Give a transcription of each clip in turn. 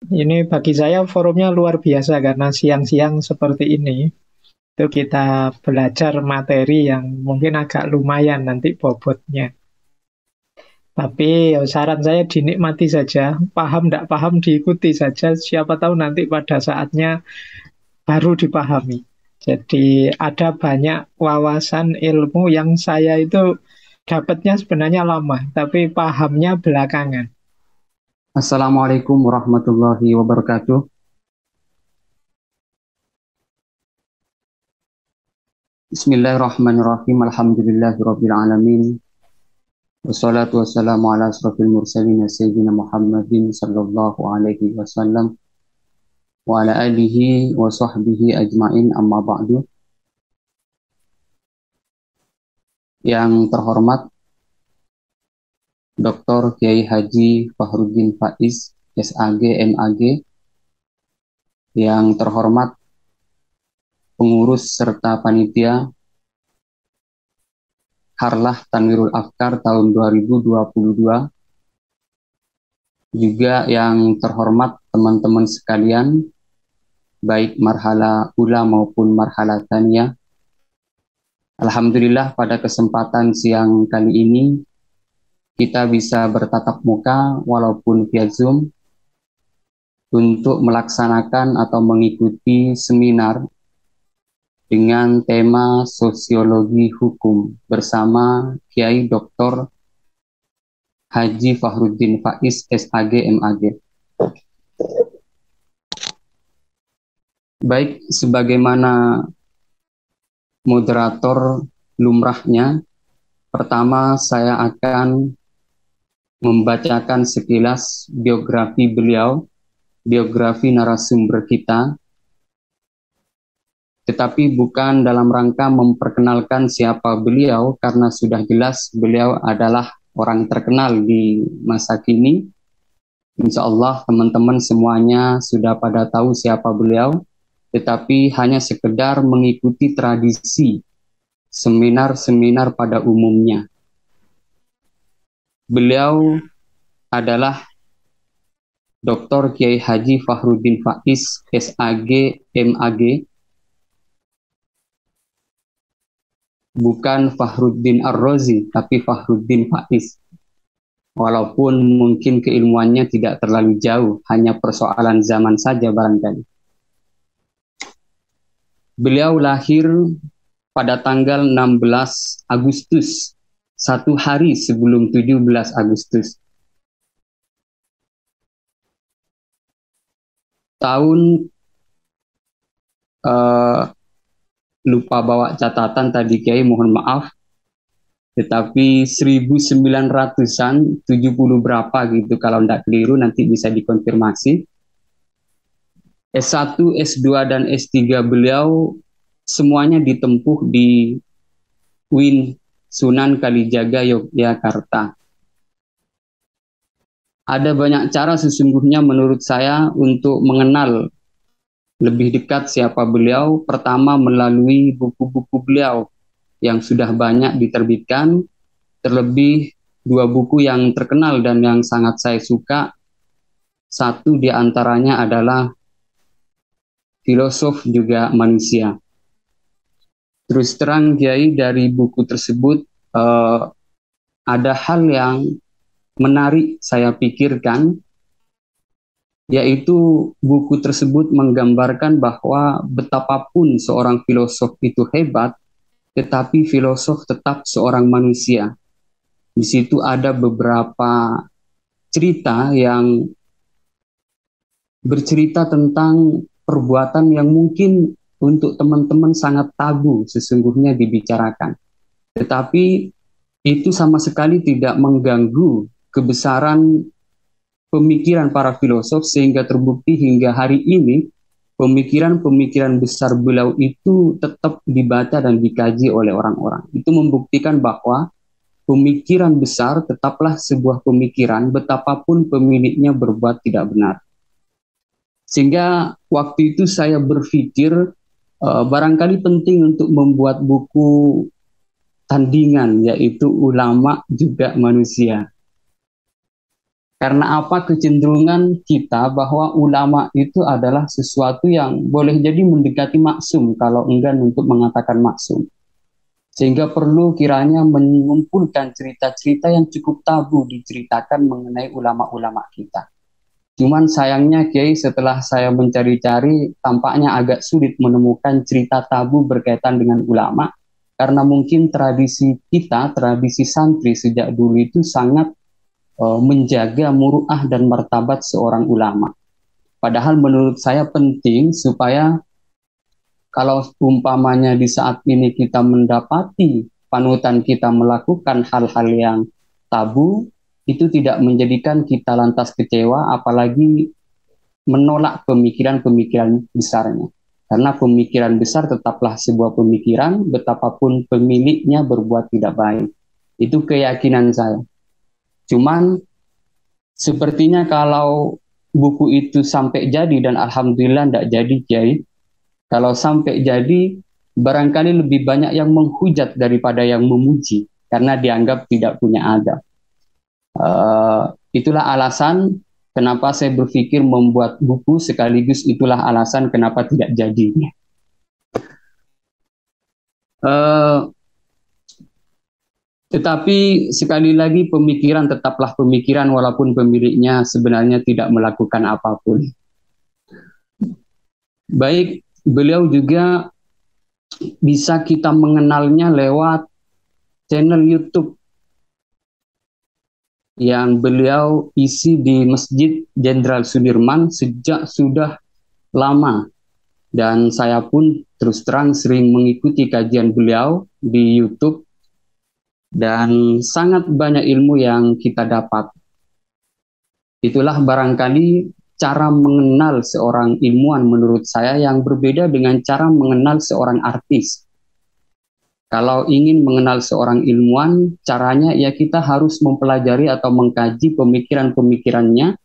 Ini bagi saya forumnya luar biasa karena siang-siang seperti ini itu kita belajar materi yang mungkin agak lumayan nanti bobotnya. Tapi ya, saran saya dinikmati saja, paham tidak paham diikuti saja. Siapa tahu nanti pada saatnya baru dipahami. Jadi ada banyak wawasan ilmu yang saya itu dapatnya sebenarnya lama, tapi pahamnya belakangan. Assalamualaikum warahmatullahi wabarakatuh. Bismillahirrahmanirrahim. Alhamdulillahirabbil alamin. Wassalatu wassalamu ala asrofil mursalin sayyidina Muhammadin sallallahu alaihi wasallam wa ala alihi wa sahbihi ajmain amma ba'du. Yang terhormat Dr. Kiai Haji Fahrudin Faiz, SAG, MAG. Yang terhormat pengurus serta panitia Harlah Tanwirul Afkar tahun 2022. Juga yang terhormat teman-teman sekalian, baik marhala ula maupun marhala tania. Alhamdulillah pada kesempatan siang kali ini kita bisa bertatap muka walaupun via Zoom untuk melaksanakan atau mengikuti seminar dengan tema sosiologi hukum bersama Kiai Dr. Haji Fahrudin Faiz, SAG, MAG. Baik, sebagaimana moderator lumrahnya, pertama saya akan membacakan sekilas biografi beliau, biografi narasumber kita, tetapi bukan dalam rangka memperkenalkan siapa beliau, karena sudah jelas beliau adalah orang terkenal di masa kini. Insya Allah teman-teman semuanya sudah pada tahu siapa beliau, tetapi hanya sekedar mengikuti tradisi seminar-seminar pada umumnya. Beliau adalah Dr. Kiai Haji Fahrudin Faiz, SAG, MAG, bukan Fahrudin Ar-Razi, tapi Fahrudin Faiz. Walaupun mungkin keilmuannya tidak terlalu jauh, hanya persoalan zaman saja barangkali. Beliau lahir pada tanggal 16 Agustus, satu hari sebelum 17 Agustus. Tahun lupa bawa catatan tadi Kiai, mohon maaf. Tetapi 1900-an, 70 berapa gitu kalau tidak keliru, nanti bisa dikonfirmasi. S1, S2, dan S3 beliau semuanya ditempuh di UIN Sunan Kalijaga, Yogyakarta. Ada banyak cara sesungguhnya menurut saya untuk mengenal lebih dekat siapa beliau. Pertama melalui buku-buku beliau yang sudah banyak diterbitkan, terlebih dua buku yang terkenal dan yang sangat saya suka. Satu di antaranya adalah Filosof Juga Manusia. Terus terang Kiai, dari buku tersebut ada hal yang menarik saya pikirkan, yaitu buku tersebut menggambarkan bahwa betapapun seorang filosof itu hebat, tetapi filosof tetap seorang manusia. Di situ ada beberapa cerita yang bercerita tentang perbuatan yang mungkin untuk teman-teman sangat tabu sesungguhnya dibicarakan. Tetapi itu sama sekali tidak mengganggu kebesaran pemikiran para filosof, sehingga terbukti hingga hari ini pemikiran-pemikiran besar beliau itu tetap dibaca dan dikaji oleh orang-orang. Itu membuktikan bahwa pemikiran besar tetaplah sebuah pemikiran betapapun pemiliknya berbuat tidak benar. Sehingga waktu itu saya berpikir barangkali penting untuk membuat buku tandingan, yaitu Ulama Juga Manusia. Karena apa kecenderungan kita bahwa ulama itu adalah sesuatu yang boleh jadi mendekati maksum, kalau enggan untuk mengatakan maksum. Sehingga perlu kiranya mengumpulkan cerita-cerita yang cukup tabu diceritakan mengenai ulama-ulama kita. Cuman sayangnya Kiai, setelah saya mencari-cari, tampaknya agak sulit menemukan cerita tabu berkaitan dengan ulama, karena mungkin tradisi kita, tradisi santri sejak dulu itu sangat menjaga muruah dan martabat seorang ulama. Padahal menurut saya penting supaya kalau umpamanya di saat ini kita mendapati panutan kita melakukan hal-hal yang tabu, itu tidak menjadikan kita lantas kecewa, apalagi menolak pemikiran-pemikiran besarnya. Karena pemikiran besar tetaplah sebuah pemikiran, betapapun pemiliknya berbuat tidak baik. Itu keyakinan saya. Cuman sepertinya kalau buku itu sampai jadi, dan alhamdulillah tidak jadi Kiai, kalau sampai jadi barangkali lebih banyak yang menghujat daripada yang memuji, karena dianggap tidak punya adab. Itulah alasan kenapa saya berpikir membuat buku, sekaligus itulah alasan kenapa tidak jadi. Tetapi sekali lagi pemikiran tetaplah pemikiran walaupun pemiliknya sebenarnya tidak melakukan apapun. Baik, beliau juga bisa kita mengenalnya lewat channel YouTube yang beliau isi di Masjid Jenderal Sudirman sejak sudah lama. Dan saya pun terus terang sering mengikuti kajian beliau di YouTube, dan sangat banyak ilmu yang kita dapat. Itulah barangkali cara mengenal seorang ilmuwan menurut saya yang berbeda dengan cara mengenal seorang artis. Kalau ingin mengenal seorang ilmuwan, caranya ya kita harus mempelajari atau mengkaji pemikiran-pemikirannya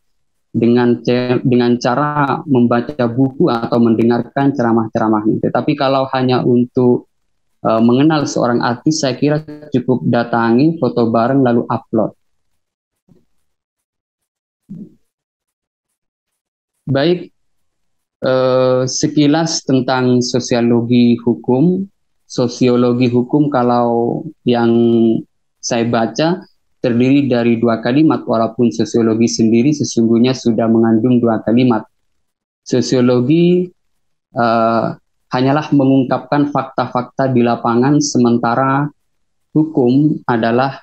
dengan cara membaca buku atau mendengarkan ceramah-ceramahnya. Tetapi kalau hanya untuk mengenal seorang artis, saya kira cukup datangi, foto bareng, lalu upload. Baik, sekilas tentang sosiologi hukum. Sosiologi hukum kalau yang saya baca terdiri dari 2 kalimat, walaupun sosiologi sendiri sesungguhnya sudah mengandung 2 kalimat. Sosiologi hanyalah mengungkapkan fakta-fakta di lapangan, sementara hukum adalah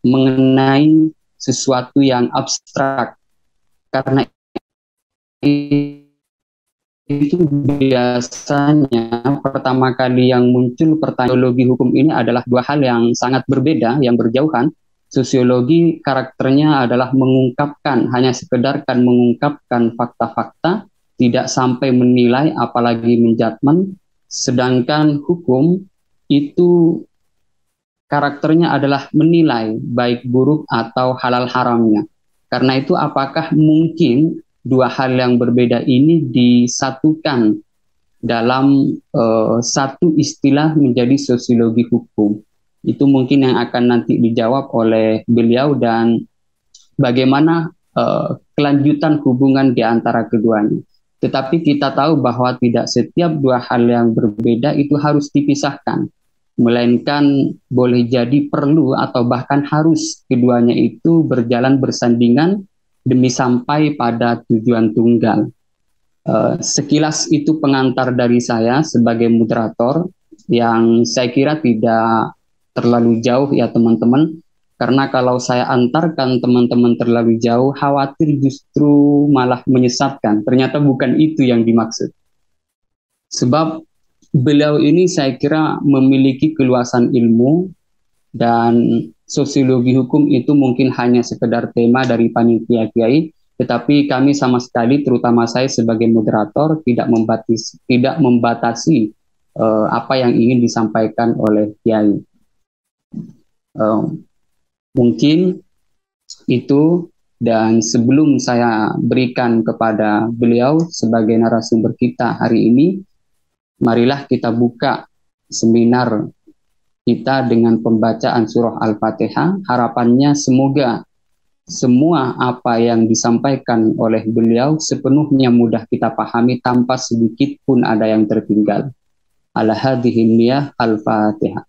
mengenai sesuatu yang abstrak. Karena itu biasanya pertama kali yang muncul pertanyaan sosiologi hukum ini adalah 2 hal yang sangat berbeda, yang berjauhan. Sosiologi karakternya adalah mengungkapkan, hanya sekedar kan mengungkapkan fakta-fakta, tidak sampai menilai apalagi menjudgment. Sedangkan hukum itu karakternya adalah menilai baik buruk atau halal haramnya. Karena itu apakah mungkin 2 hal yang berbeda ini disatukan dalam satu istilah menjadi sosiologi hukum? Itu mungkin yang akan nanti dijawab oleh beliau, dan bagaimana kelanjutan hubungan di antara keduanya. Tetapi kita tahu bahwa tidak setiap 2 hal yang berbeda itu harus dipisahkan, melainkan boleh jadi perlu atau bahkan harus keduanya itu berjalan bersandingan demi sampai pada tujuan tunggal. Sekilas itu pengantar dari saya sebagai moderator, yang saya kira tidak terlalu jauh ya teman-teman, karena kalau saya antarkan teman-teman terlalu jauh, khawatir justru malah menyesatkan. Ternyata bukan itu yang dimaksud. Sebab beliau ini saya kira memiliki keluasan ilmu, dan sosiologi hukum itu mungkin hanya sekedar tema dari panitia kiai, tetapi kami sama sekali, terutama saya sebagai moderator, tidak membatasi apa yang ingin disampaikan oleh kiai. Mungkin itu, dan sebelum saya berikan kepada beliau sebagai narasumber kita hari ini, marilah kita buka seminar kita dengan pembacaan surah Al-Fatihah. Harapannya semoga semua apa yang disampaikan oleh beliau sepenuhnya mudah kita pahami tanpa sedikit pun ada yang tertinggal. Ala hadhihi niyah al-Fatihah.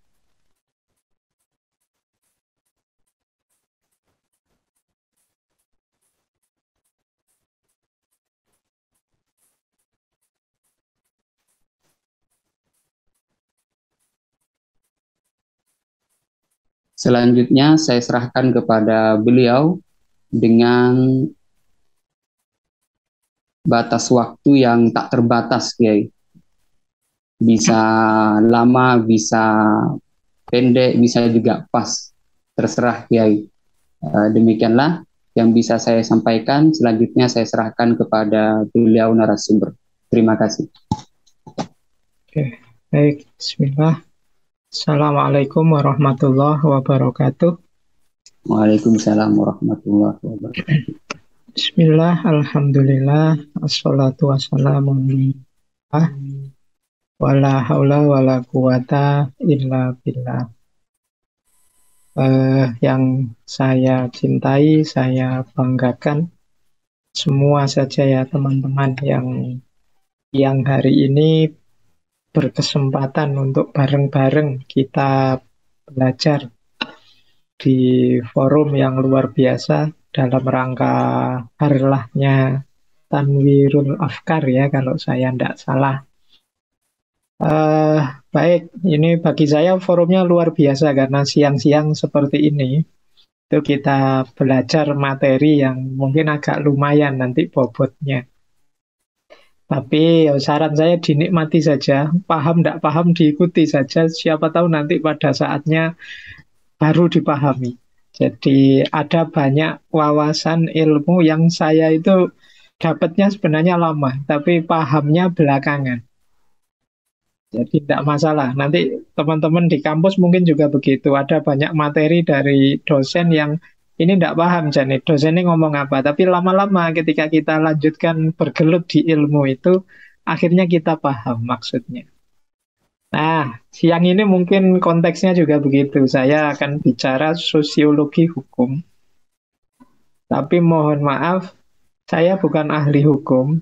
Selanjutnya saya serahkan kepada beliau dengan batas waktu yang tak terbatas, Kiai. Bisa lama, bisa pendek, bisa juga pas. Terserah, Kiai. Demikianlah yang bisa saya sampaikan. Selanjutnya saya serahkan kepada beliau narasumber. Terima kasih. Oke, baik. Bismillah. Assalamualaikum warahmatullahi wabarakatuh. Waalaikumsalam warahmatullahi wabarakatuh. Bismillah, alhamdulillah, assalatu wassalamu ala wala haula wala quwata illa billah. Yang saya cintai, saya banggakan semua saja ya teman-teman yang hari ini berkesempatan untuk bareng-bareng kita belajar di forum yang luar biasa dalam rangka harlahnya Tanwirul Afkar ya kalau saya tidak salah. Baik, ini bagi saya forumnya luar biasa karena siang-siang seperti ini itu kita belajar materi yang mungkin agak lumayan nanti bobotnya. Tapi saran saya dinikmati saja, paham tidak paham diikuti saja, siapa tahu nanti pada saatnya baru dipahami. Jadi ada banyak wawasan ilmu yang saya itu dapatnya sebenarnya lama, tapi pahamnya belakangan. Jadi tidak masalah. Nanti teman-teman di kampus mungkin juga begitu. Ada banyak materi dari dosen yang ini tidak paham, Janet. Dosen ini ngomong apa. Tapi lama-lama ketika kita lanjutkan bergelut di ilmu itu, akhirnya kita paham maksudnya. Nah, siang ini mungkin konteksnya juga begitu. Saya akan bicara sosiologi hukum. Tapi mohon maaf, saya bukan ahli hukum.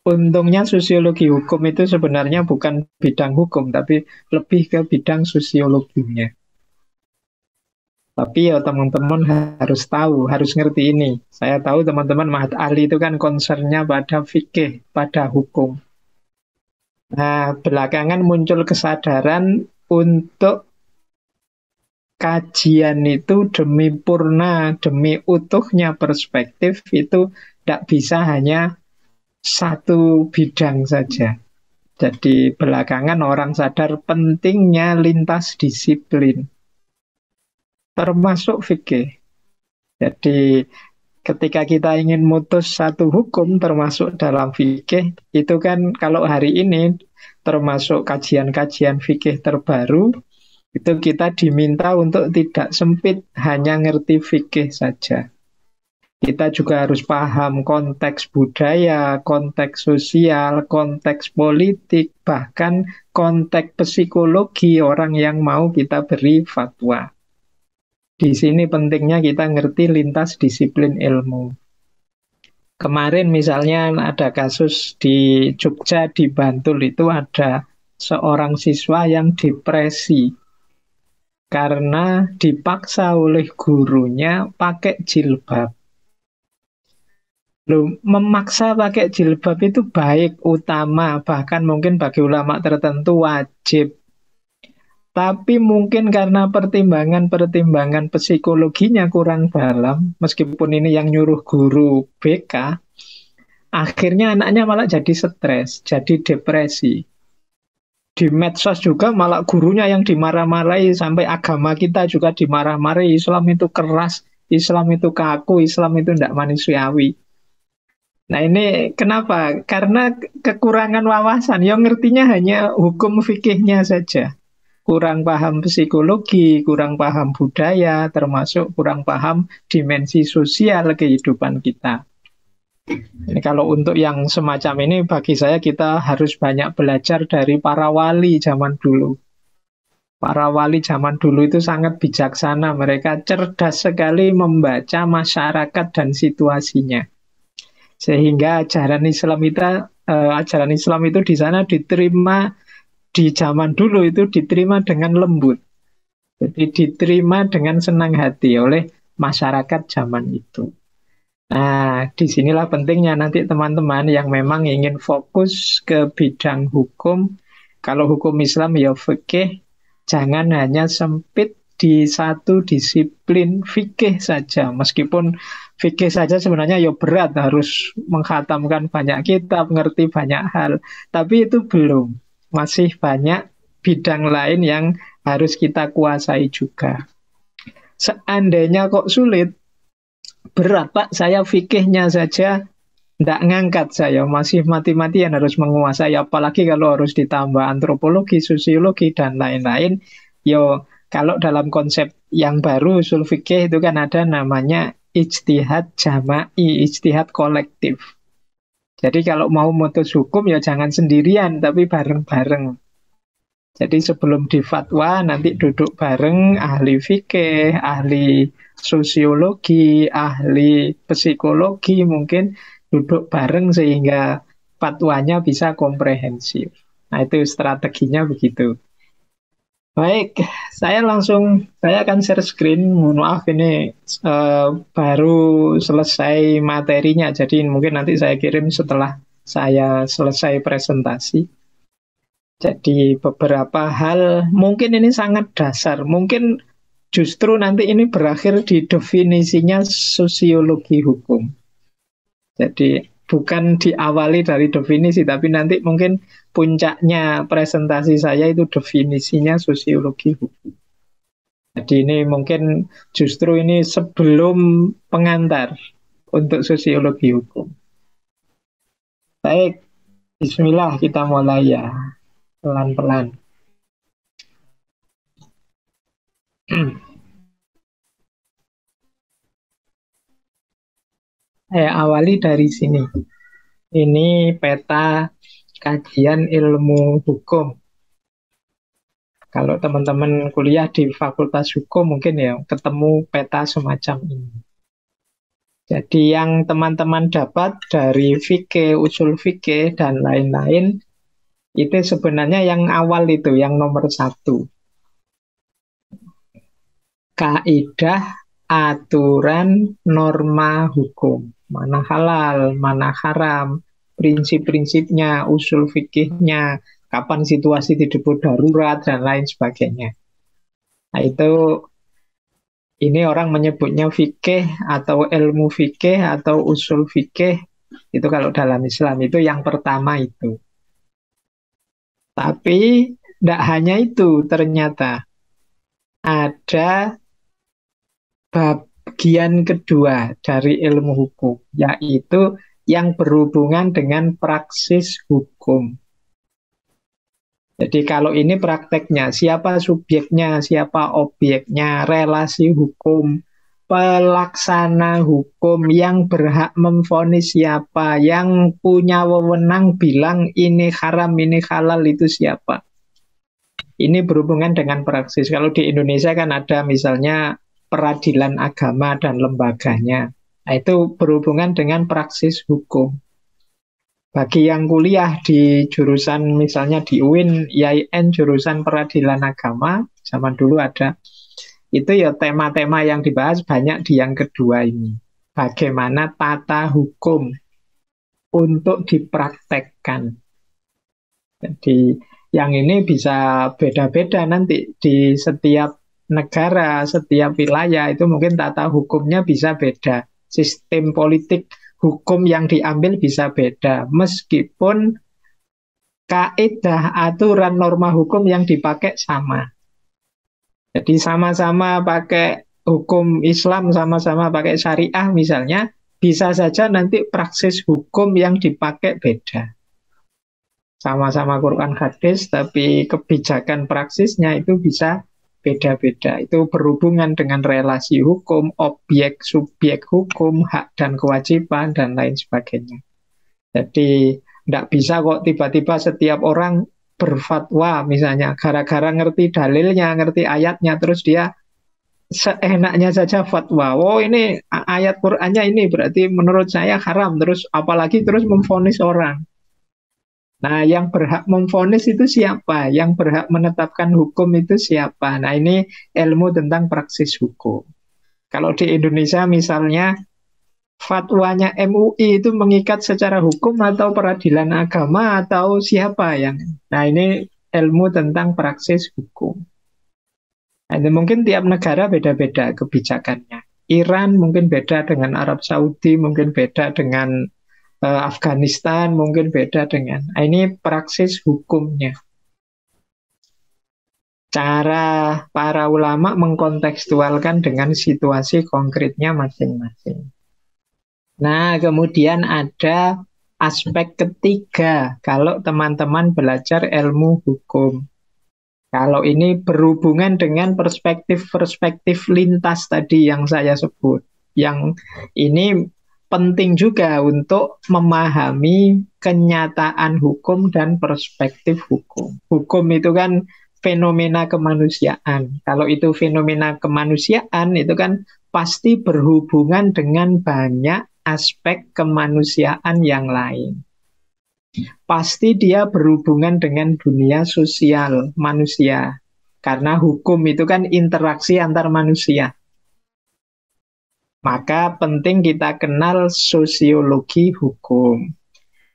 Untungnya sosiologi hukum itu sebenarnya bukan bidang hukum, tapi lebih ke bidang sosiologinya. Tapi ya teman-teman harus tahu, harus ngerti ini. Saya tahu teman-teman Mahat ahli itu kan concernnya pada fikih, pada hukum. Nah, belakangan muncul kesadaran untuk kajian itu demi purna, demi utuhnya perspektif itu tidak bisa hanya satu bidang saja. Jadi belakangan orang sadar pentingnya lintas disiplin, termasuk fikih. Jadi ketika kita ingin mutus satu hukum termasuk dalam fikih, itu kan kalau hari ini termasuk kajian-kajian fikih terbaru, itu kita diminta untuk tidak sempit hanya ngerti fikih saja. Kita juga harus paham konteks budaya, konteks sosial, konteks politik, bahkan konteks psikologi orang yang mau kita beri fatwa. Di sini pentingnya kita ngerti lintas disiplin ilmu. Kemarin misalnya ada kasus di Jogja, di Bantul itu ada seorang siswa yang depresi karena dipaksa oleh gurunya pakai jilbab. Loh, memaksa pakai jilbab itu baik, utama, bahkan mungkin bagi ulama tertentu wajib. Tapi mungkin karena pertimbangan-pertimbangan psikologinya kurang dalam, meskipun ini yang nyuruh guru BK, akhirnya anaknya malah jadi stres, jadi depresi. Di medsos juga malah gurunya yang dimarah-marahi, sampai agama kita juga dimarah-marahi. Islam itu keras, Islam itu kaku, Islam itu tidak manusiawi. Nah ini kenapa? Karena kekurangan wawasan. Yang ngertinya hanya hukum fikihnya saja. Kurang paham psikologi, kurang paham budaya, termasuk kurang paham dimensi sosial kehidupan kita. Ini kalau untuk yang semacam ini bagi saya kita harus banyak belajar dari para wali zaman dulu. Para wali zaman dulu itu sangat bijaksana, mereka cerdas sekali membaca masyarakat dan situasinya. Sehingga ajaran Islam itu di sana diterima di zaman dulu itu diterima dengan lembut. Jadi diterima dengan senang hati oleh masyarakat zaman itu. Nah, disinilah pentingnya nanti teman-teman yang memang ingin fokus ke bidang hukum. Kalau hukum Islam ya fikih, jangan hanya sempit di satu disiplin fikih saja. Meskipun fikih saja sebenarnya ya berat, harus menghatamkan banyak kitab, mengerti banyak hal. Tapi itu belum. Masih banyak bidang lain yang harus kita kuasai juga. Seandainya kok sulit, berat Pak, saya fikihnya saja tidak ngangkat, saya masih mati-matian harus menguasai, apalagi kalau harus ditambah antropologi, sosiologi, dan lain-lain. Yo, kalau dalam konsep yang baru usul fikih itu kan ada namanya ijtihad jama'i, ijtihad kolektif. Jadi kalau mau mutus hukum ya jangan sendirian, tapi bareng-bareng. Jadi sebelum difatwa nanti duduk bareng ahli fikih, ahli sosiologi, ahli psikologi, mungkin duduk bareng sehingga fatwanya bisa komprehensif. Nah, itu strateginya begitu. Baik, saya akan share screen. Mohon maaf ini baru selesai materinya, jadi mungkin nanti saya kirim setelah saya selesai presentasi. Jadi beberapa hal mungkin ini sangat dasar, mungkin justru nanti ini berakhir di definisinya sosiologi hukum. Jadi bukan diawali dari definisi, tapi nanti mungkin puncaknya presentasi saya itu definisinya sosiologi hukum. Jadi ini mungkin justru ini sebelum pengantar untuk sosiologi hukum. Baik, bismillah kita mulai ya, pelan-pelan. Saya awali dari sini. Ini peta kajian ilmu hukum. Kalau teman-teman kuliah di Fakultas Hukum mungkin ya ketemu peta semacam ini. Jadi yang teman-teman dapat dari fikih, usul fikih, dan lain-lain, itu sebenarnya yang awal itu, yang nomor 1. Kaidah, aturan, norma hukum. Mana halal, mana haram, prinsip-prinsipnya, usul fikihnya, kapan situasi disebut darurat, dan lain sebagainya. Nah itu, ini orang menyebutnya fikih, atau ilmu fikih, atau usul fikih. Itu kalau dalam Islam, itu yang pertama itu. Tapi, tidak hanya itu ternyata. Ada bagian kedua dari ilmu hukum, yaitu yang berhubungan dengan praksis hukum. Jadi kalau ini prakteknya, siapa subjeknya, siapa objeknya, relasi hukum, pelaksana hukum yang berhak memvonis siapa, yang punya wewenang bilang ini haram, ini halal, itu siapa. Ini berhubungan dengan praksis. Kalau di Indonesia kan ada misalnya peradilan agama dan lembaganya. Nah, itu berhubungan dengan praksis hukum. Bagi yang kuliah di jurusan misalnya di UIN, IAIN, jurusan peradilan agama, zaman dulu ada, itu ya tema-tema yang dibahas banyak di yang kedua ini. Bagaimana tata hukum untuk dipraktekkan. Jadi yang ini bisa beda-beda nanti di setiap negara, setiap wilayah itu mungkin tata hukumnya bisa beda. Sistem politik hukum yang diambil bisa beda. Meskipun kaidah, aturan, norma hukum yang dipakai sama. Jadi sama-sama pakai hukum Islam, sama-sama pakai syariah misalnya, bisa saja nanti praksis hukum yang dipakai beda. Sama-sama Quran hadis, tapi kebijakan praksisnya itu bisa beda-beda. Itu berhubungan dengan relasi hukum, objek, subjek hukum, hak dan kewajiban, dan lain sebagainya. Jadi tidak bisa kok tiba-tiba setiap orang berfatwa misalnya, gara-gara ngerti dalilnya, ngerti ayatnya, terus dia seenaknya saja fatwa. Oh ini ayat Qur'annya ini berarti menurut saya haram. Terus apalagi terus memvonis orang. Nah, yang berhak memvonis itu siapa? Yang berhak menetapkan hukum itu siapa? Nah, ini ilmu tentang praksis hukum. Kalau di Indonesia misalnya fatwanya MUI itu mengikat secara hukum atau peradilan agama atau siapa yang. Nah, ini ilmu tentang praksis hukum. Nah, ini mungkin tiap negara beda-beda kebijakannya. Iran mungkin beda dengan Arab Saudi, mungkin beda dengan Afghanistan, mungkin beda dengan. Nah, ini praksis hukumnya. Cara para ulama mengkontekstualkan dengan situasi konkretnya masing-masing. Nah, kemudian ada aspek ketiga kalau teman-teman belajar ilmu hukum. Kalau ini berhubungan dengan perspektif-perspektif lintas tadi yang saya sebut. Yang ini penting juga untuk memahami kenyataan hukum dan perspektif hukum. Hukum itu kan fenomena kemanusiaan. Kalau itu fenomena kemanusiaan, itu kan pasti berhubungan dengan banyak aspek kemanusiaan yang lain. Pasti dia berhubungan dengan dunia sosial manusia. Karena hukum itu kan interaksi antar manusia. Maka penting kita kenal sosiologi hukum.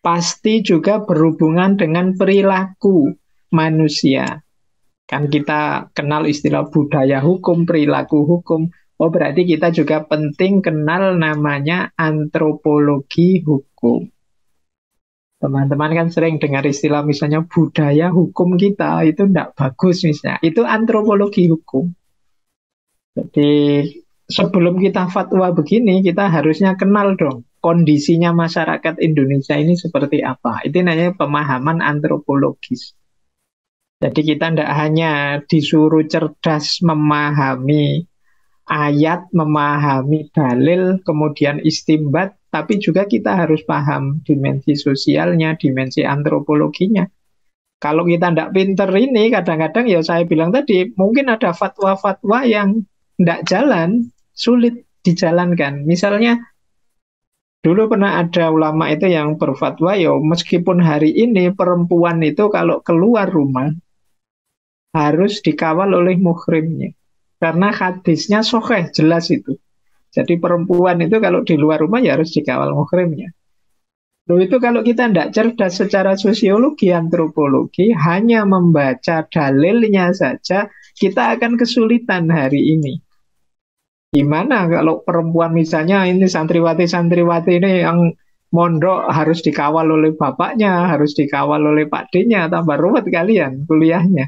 Pasti juga berhubungan dengan perilaku manusia. Kan kita kenal istilah budaya hukum, perilaku hukum. Oh, berarti kita juga penting kenal namanya antropologi hukum. Teman-teman kan sering dengar istilah misalnya budaya hukum kita itu tidak bagus misalnya. Itu antropologi hukum. Jadi sebelum kita fatwa begini, kita harusnya kenal dong kondisinya masyarakat Indonesia ini seperti apa. Itu namanya pemahaman antropologis. Jadi kita tidak hanya disuruh cerdas memahami ayat, memahami dalil, kemudian istimbat, tapi juga kita harus paham dimensi sosialnya, dimensi antropologinya. Kalau kita tidak pinter ini, kadang-kadang ya saya bilang tadi, mungkin ada fatwa-fatwa yang tidak jalan, sulit dijalankan. Misalnya, dulu pernah ada ulama itu yang berfatwa, ya meskipun hari ini perempuan itu kalau keluar rumah, harus dikawal oleh muhrimnya. Karena hadisnya sahih, jelas itu. Jadi perempuan itu kalau di luar rumah ya harus dikawal muhrimnya. Loh itu kalau kita tidak cerdas secara sosiologi, antropologi, hanya membaca dalilnya saja, kita akan kesulitan hari ini. Gimana kalau perempuan misalnya ini santriwati-santriwati ini yang mondok harus dikawal oleh bapaknya, harus dikawal oleh pakdinya, tambah ruwet kalian kuliahnya.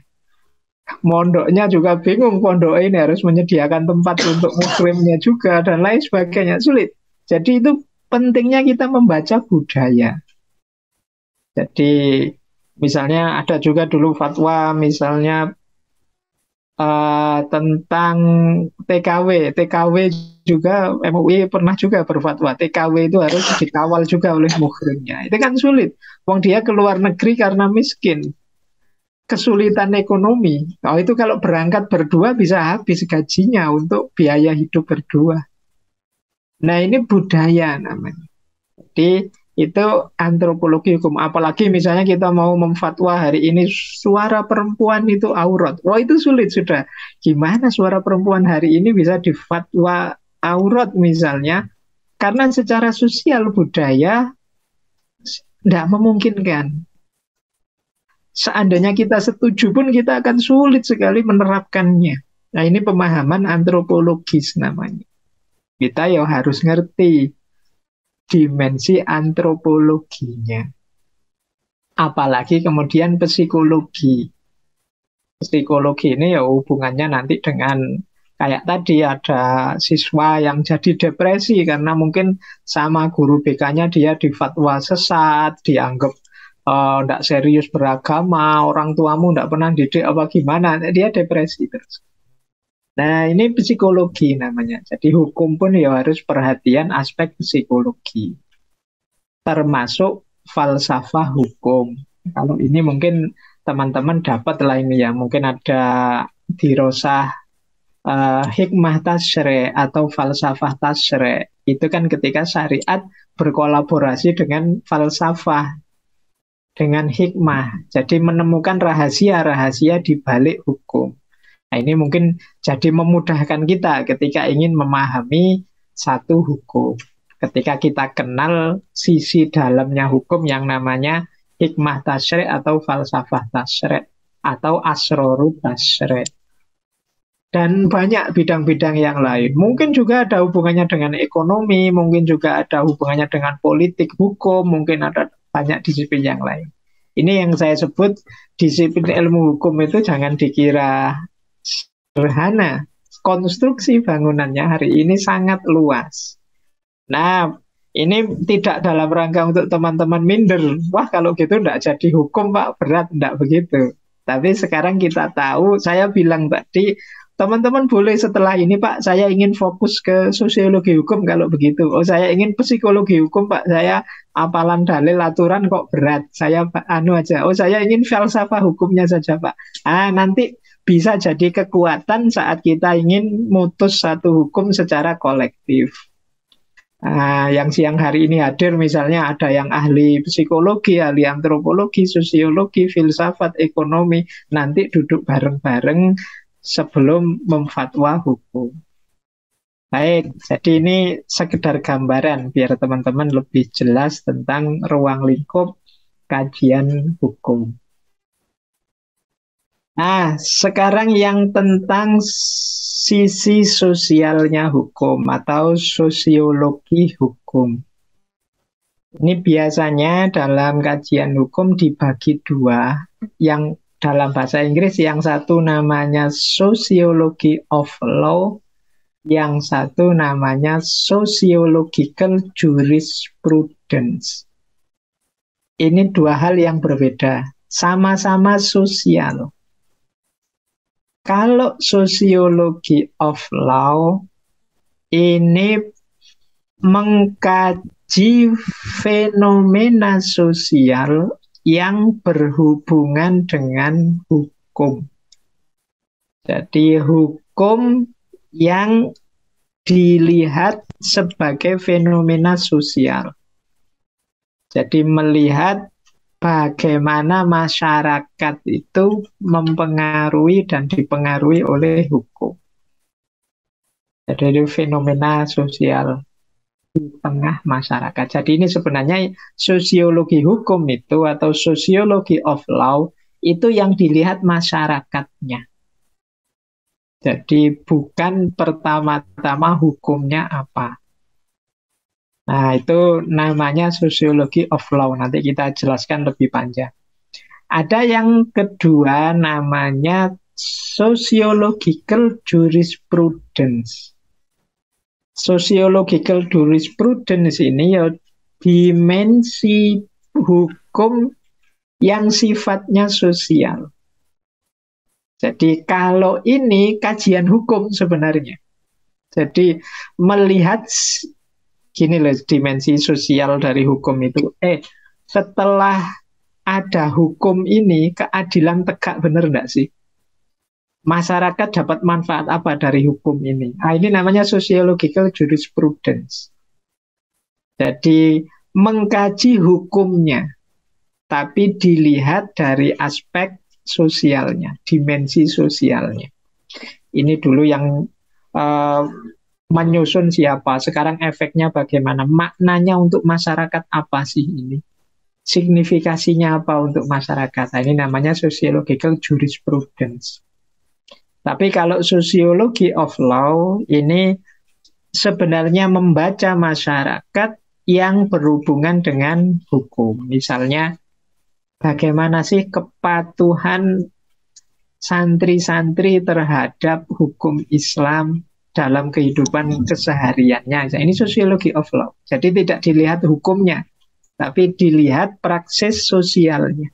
Mondoknya juga bingung, pondok ini harus menyediakan tempat untuk muslimnya juga dan lain sebagainya, sulit. Jadi itu pentingnya kita membaca budaya. Jadi misalnya ada juga dulu fatwa misalnya tentang TKW. TKW juga MUI pernah juga berfatwa TKW itu harus dikawal juga oleh muhrimnya. Itu kan sulit. Wong dia keluar negeri karena miskin, kesulitan ekonomi. Oh itu kalau berangkat berdua bisa habis gajinya untuk biaya hidup berdua. Nah ini budaya namanya. Jadi itu antropologi hukum. Apalagi misalnya kita mau memfatwa hari ini suara perempuan itu aurat. Wah itu sulit sudah. Gimana suara perempuan hari ini bisa difatwa aurat misalnya? Karena secara sosial budaya tidak memungkinkan. Seandainya kita setuju pun kita akan sulit sekali menerapkannya. Nah ini pemahaman antropologis namanya. Kita ya harus ngerti dimensi antropologinya. Apalagi kemudian psikologi. Psikologi ini ya hubungannya nanti dengan kayak tadi ada siswa yang jadi depresi karena mungkin sama guru BK-nya dia difatwa sesat, dianggap tidak serius beragama, orang tuamu tidak pernah didik apa gimana, dia depresi terus. Nah ini psikologi namanya. Jadi hukum pun ya harus perhatian aspek psikologi, termasuk falsafah hukum. Kalau ini mungkin teman-teman dapat lah ini ya, mungkin ada dirosah hikmah tasyri' atau falsafah tasyri'. Itu kan ketika syariat berkolaborasi dengan falsafah, dengan hikmah. Jadi menemukan rahasia-rahasia di balik hukum. Nah, ini mungkin jadi memudahkan kita ketika ingin memahami satu hukum. Ketika kita kenal sisi dalamnya hukum yang namanya hikmah tasyri' atau falsafah tasyri' atau asrorut tasyri'. Dan banyak bidang-bidang yang lain. Mungkin juga ada hubungannya dengan ekonomi, mungkin juga ada hubungannya dengan politik, hukum, mungkin ada banyak disiplin yang lain. Ini yang saya sebut disiplin ilmu hukum itu jangan dikira sederhana. Konstruksi bangunannya hari ini sangat luas. Nah, ini tidak dalam rangka untuk teman-teman minder. Wah, kalau gitu tidak jadi hukum, Pak, berat, tidak begitu. Tapi sekarang kita tahu, saya bilang tadi, teman-teman boleh setelah ini, Pak, saya ingin fokus ke sosiologi hukum kalau begitu. Oh, saya ingin psikologi hukum, Pak, saya hafalan dalil aturan kok berat. Saya anu aja. Oh, saya ingin falsafah hukumnya saja, Pak. Nanti bisa jadi kekuatan saat kita ingin mutus satu hukum secara kolektif. Yang siang hari ini hadir misalnya ada yang ahli psikologi, ahli antropologi, sosiologi, filsafat, ekonomi. Nanti duduk bareng-bareng sebelum memfatwa hukum. Baik, jadi ini sekedar gambaran biar teman-teman lebih jelas tentang ruang lingkup kajian hukum. Nah, sekarang yang tentang sisi sosialnya hukum atau sosiologi hukum. Ini biasanya dalam kajian hukum dibagi dua. Yang dalam bahasa Inggris yang satu namanya sociology of law, yang satu namanya sociological jurisprudence. Ini dua hal yang berbeda, sama-sama sosial. Kalau sociology of law ini mengkaji fenomena sosial yang berhubungan dengan hukum. Jadi hukum yang dilihat sebagai fenomena sosial. Jadi melihat bagaimana masyarakat itu mempengaruhi dan dipengaruhi oleh hukum. Jadi itu fenomena sosial di tengah masyarakat. Jadi ini sebenarnya sosiologi hukum itu atau sociology of law itu yang dilihat masyarakatnya. Jadi bukan pertama-tama hukumnya apa. Nah, itu namanya sociology of law. Nanti kita jelaskan lebih panjang. Ada yang kedua namanya sociological jurisprudence. Sociological jurisprudence ini ya dimensi hukum yang sifatnya sosial. Jadi kalau ini kajian hukum sebenarnya. Jadi melihat gini loh dimensi sosial dari hukum itu. Setelah ada hukum ini, keadilan tegak benar enggak sih? Masyarakat dapat manfaat apa dari hukum ini? Ini namanya sociological jurisprudence. Jadi mengkaji hukumnya, tapi dilihat dari aspek sosialnya, dimensi sosialnya. Ini dulu yang menyusun siapa, sekarang efeknya bagaimana, maknanya untuk masyarakat apa sih ini? Signifikasinya apa untuk masyarakat? Ini namanya sociological jurisprudence. Tapi kalau sociology of law ini sebenarnya membaca masyarakat yang berhubungan dengan hukum. Misalnya, bagaimana sih kepatuhan santri-santri terhadap hukum Islam dalam kehidupan kesehariannya. Ini sociology of law. Jadi tidak dilihat hukumnya, tapi dilihat praksis sosialnya.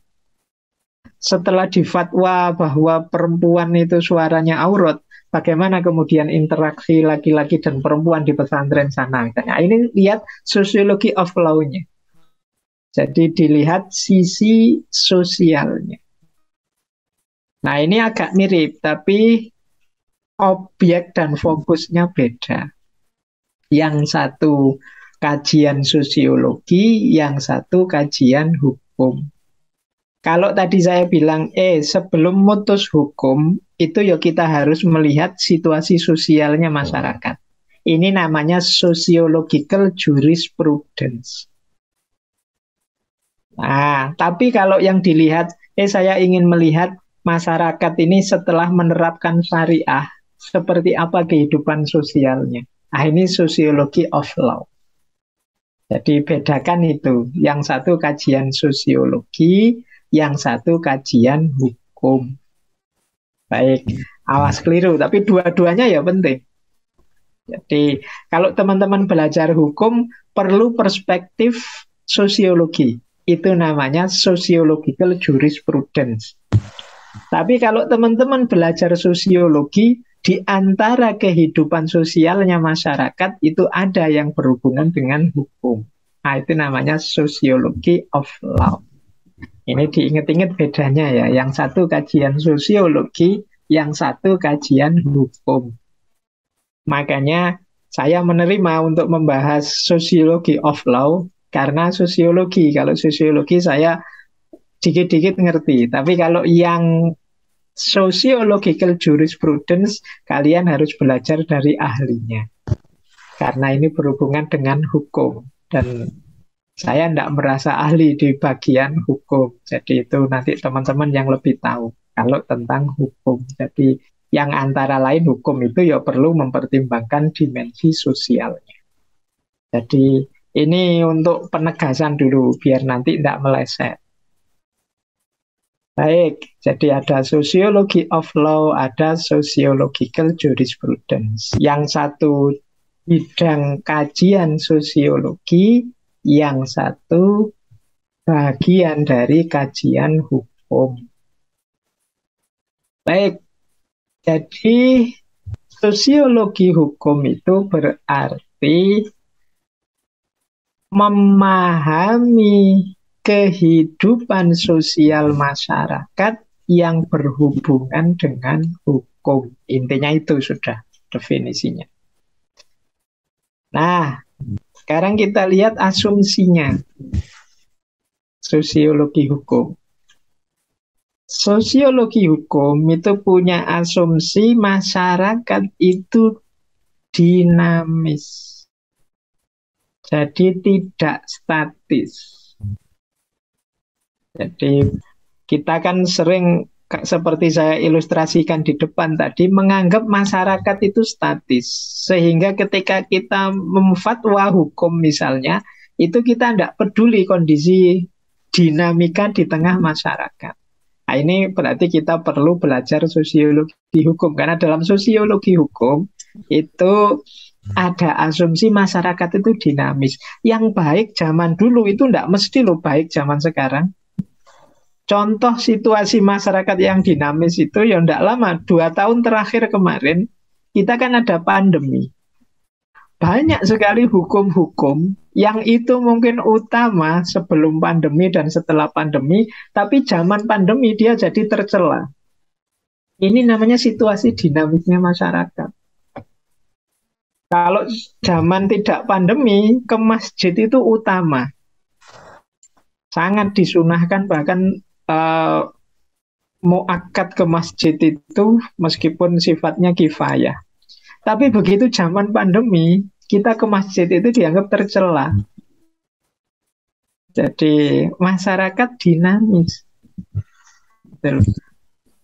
Setelah difatwa bahwa perempuan itu suaranya aurat, bagaimana kemudian interaksi laki-laki dan perempuan di pesantren sana? Misalnya. Ini lihat sociology of law-nya. Jadi dilihat sisi sosialnya. Nah, ini agak mirip, tapi objek dan fokusnya beda. Yang satu kajian sosiologi, yang satu kajian hukum. Kalau tadi saya bilang, sebelum mutus hukum, itu ya kita harus melihat situasi sosialnya masyarakat. Ini namanya sociological jurisprudence. Nah, tapi kalau yang dilihat, saya ingin melihat masyarakat ini setelah menerapkan syariah, seperti apa kehidupan sosialnya. Nah, ini sosiologi of law. Jadi bedakan itu. Yang satu kajian sosiologi, yang satu kajian hukum. Baik, awas keliru, tapi dua-duanya ya penting. Jadi kalau teman-teman belajar hukum, perlu perspektif sosiologi. Itu namanya sociological jurisprudence. Tapi kalau teman-teman belajar sosiologi, di antara kehidupan sosialnya masyarakat itu ada yang berhubungan dengan hukum. Nah, itu namanya sociology of law. Ini diingat-ingat bedanya ya. Yang satu kajian sosiologi, yang satu kajian hukum. Makanya saya menerima untuk membahas sociology of law karena sosiologi. Kalau sosiologi saya dikit-dikit ngerti. Tapi kalau yang sociological jurisprudence, kalian harus belajar dari ahlinya. Karena ini berhubungan dengan hukum. Dan saya tidak merasa ahli di bagian hukum. Jadi itu nanti teman-teman yang lebih tahu kalau tentang hukum. Jadi yang antara lain hukum itu ya perlu mempertimbangkan dimensi sosialnya. Jadi ini untuk penegasan dulu, biar nanti tidak meleset. Baik, jadi ada sociology of law, ada sociological jurisprudence. Yang satu bidang kajian sosiologi, yang satu bagian dari kajian hukum. Baik, jadi sosiologi hukum itu berarti memahami kehidupan sosial masyarakat yang berhubungan dengan hukum. Intinya itu sudah definisinya. Nah, sekarang kita lihat asumsinya. Sosiologi hukum. Sosiologi hukum itu punya asumsi masyarakat itu dinamis. Jadi tidak statis. Jadi kita kan sering seperti saya ilustrasikan di depan tadi menganggap masyarakat itu statis. Sehingga ketika kita memfatwa hukum misalnya, itu kita tidak peduli kondisi dinamika di tengah masyarakat. Nah, ini berarti kita perlu belajar sosiologi hukum. Karena dalam sosiologi hukum itu ada asumsi masyarakat itu dinamis. Yang baik zaman dulu itu tidak mesti loh baik zaman sekarang. Contoh situasi masyarakat yang dinamis itu ya tidak lama, 2 tahun terakhir kemarin kita kan ada pandemi. Banyak sekali hukum-hukum yang itu mungkin utama sebelum pandemi dan setelah pandemi, tapi zaman pandemi dia jadi tercela. Ini namanya situasi dinamisnya masyarakat. Kalau zaman tidak pandemi, ke masjid itu utama. Sangat disunahkan, bahkan muakkad ke masjid itu meskipun sifatnya kifayah. Tapi begitu zaman pandemi, kita ke masjid itu dianggap tercela. Jadi masyarakat dinamis.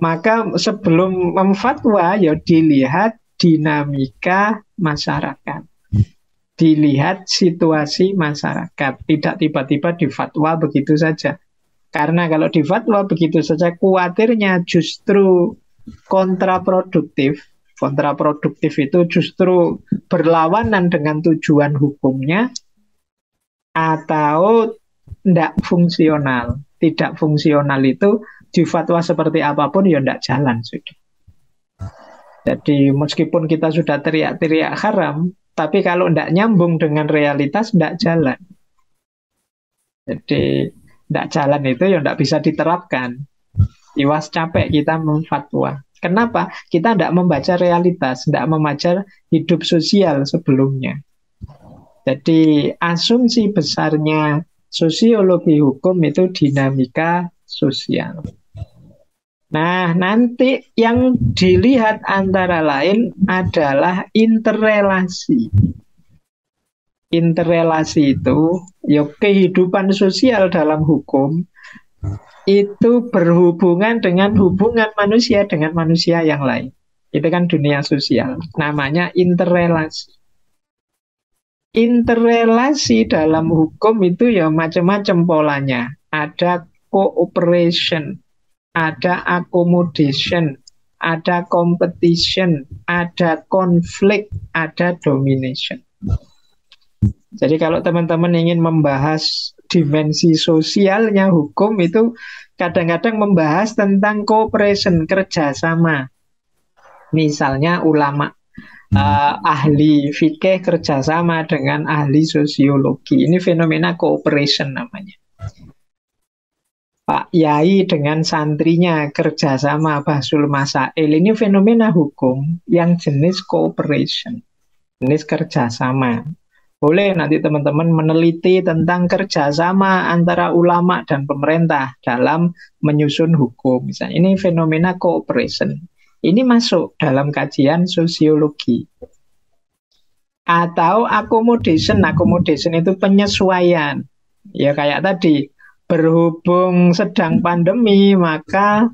Maka sebelum memfatwa ya dilihat dinamika masyarakat. Dilihat situasi masyarakat. Tidak tiba-tiba difatwa begitu saja. Karena kalau difatwa begitu saja, khawatirnya justru kontraproduktif. Kontraproduktif itu justru berlawanan dengan tujuan hukumnya atau tidak fungsional. Tidak fungsional itu difatwa seperti apapun ya tidak jalan sudah. Jadi meskipun kita sudah teriak-teriak haram, tapi kalau tidak nyambung dengan realitas tidak jalan. Jadi tidak jalan itu ya tidak bisa diterapkan. Iwas capek kita memfatwa. Kenapa? Kita tidak membaca realitas, tidak membaca hidup sosial sebelumnya. Jadi asumsi besarnya sosiologi hukum itu dinamika sosial. Nah, nanti yang dilihat antara lain adalah interrelasi. Interrelasi itu, ya kehidupan sosial dalam hukum itu berhubungan dengan hubungan manusia dengan manusia yang lain. Itu kan dunia sosial. Namanya interrelasi. Interrelasi dalam hukum itu ya macam-macam polanya. Ada cooperation, ada accommodation, ada competition, ada konflik, ada domination. Jadi kalau teman-teman ingin membahas dimensi sosialnya hukum itu kadang-kadang membahas tentang cooperation, kerjasama. Misalnya ulama, ahli fikih kerjasama dengan ahli sosiologi. Ini fenomena cooperation namanya. Pak Yai dengan santrinya kerjasama bahsul masail. Ini fenomena hukum yang jenis cooperation, jenis kerjasama. Boleh nanti teman-teman meneliti tentang kerjasama antara ulama dan pemerintah dalam menyusun hukum. Misalnya ini fenomena cooperation. Ini masuk dalam kajian sosiologi. Atau accommodation. Accommodation itu penyesuaian. Ya kayak tadi, berhubung sedang pandemi, maka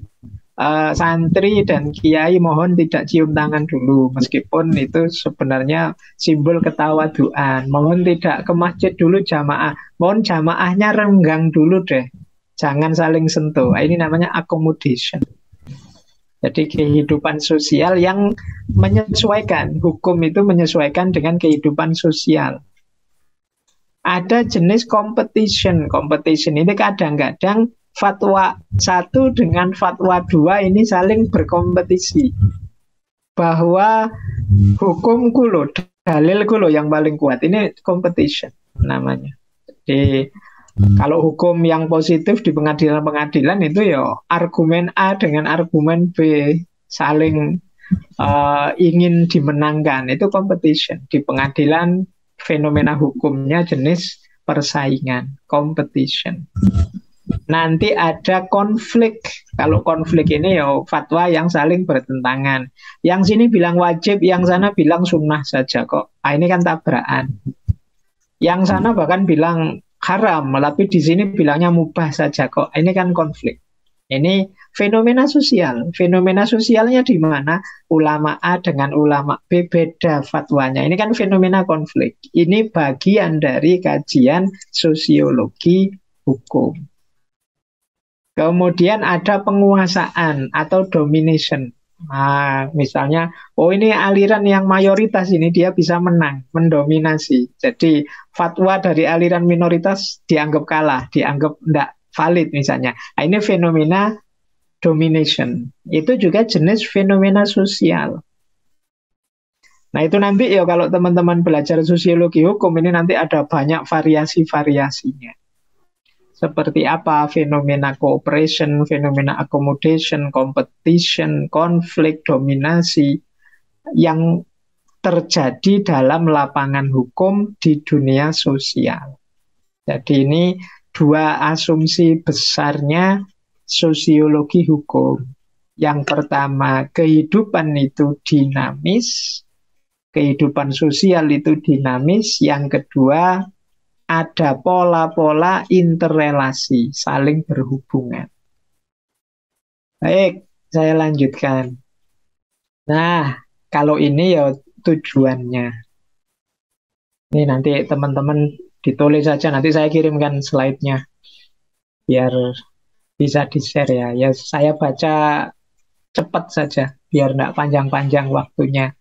santri dan kiai mohon tidak cium tangan dulu, meskipun itu sebenarnya simbol ketawaduan. Mohon tidak ke masjid dulu jamaah, mohon jamaahnya renggang dulu deh, jangan saling sentuh. Ini namanya accommodation. Jadi kehidupan sosial yang menyesuaikan, hukum itu menyesuaikan dengan kehidupan sosial. Ada jenis competition. Competition ini kadang-kadang fatwa 1 dengan fatwa 2 ini saling berkompetisi. Bahwa hukumku loh, dalilku loh yang paling kuat. Ini competition namanya. Jadi kalau hukum yang positif di pengadilan-pengadilan itu ya argumen A dengan argumen B saling ingin dimenangkan. Itu competition. Di pengadilan fenomena hukumnya jenis persaingan, competition. Nanti ada konflik. Kalau konflik ini ya fatwa yang saling bertentangan. Yang sini bilang wajib, yang sana bilang sunnah saja kok. Ini kan tabrakan. Yang sana bahkan bilang haram, tapi di sini bilangnya mubah saja kok. Ini kan konflik. Ini fenomena sosial. Fenomena sosialnya di mana ulama A dengan ulama B beda fatwanya. Ini kan fenomena konflik. Ini bagian dari kajian sosiologi hukum. Kemudian ada penguasaan atau domination. Nah, misalnya, oh ini aliran yang mayoritas ini dia bisa menang, mendominasi. Jadi fatwa dari aliran minoritas dianggap kalah, dianggap tidak valid misalnya. Nah, ini fenomena domination. Itu juga jenis fenomena sosial. Nah itu nanti ya kalau teman-teman belajar sosiologi hukum ini nanti ada banyak variasi-variasinya. Seperti apa fenomena cooperation, fenomena accommodation, competition, konflik, dominasi yang terjadi dalam lapangan hukum di dunia sosial. Jadi ini dua asumsi besarnya sosiologi hukum. Yang pertama, kehidupan itu dinamis, kehidupan sosial itu dinamis. Yang kedua, ada pola-pola interrelasi, saling berhubungan. Baik, saya lanjutkan. Nah, kalau ini ya tujuannya. Ini nanti teman-teman ditulis saja, nanti saya kirimkan slide-nya. Biar bisa di-share ya. Ya, saya baca cepat saja, biar tidak panjang-panjang waktunya.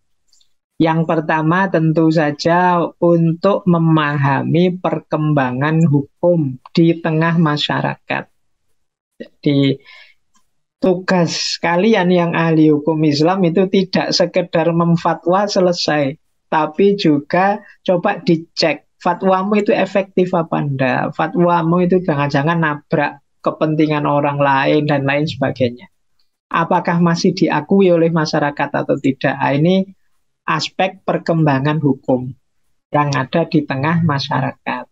Yang pertama tentu saja untuk memahami perkembangan hukum di tengah masyarakat. Jadi tugas kalian yang ahli hukum Islam itu tidak sekedar memfatwa selesai, tapi juga coba dicek fatwamu itu efektif apa enggak. Fatwamu itu jangan-jangan nabrak kepentingan orang lain, dan lain sebagainya. Apakah masih diakui oleh masyarakat atau tidak? Nah, ini aspek perkembangan hukum yang ada di tengah masyarakat.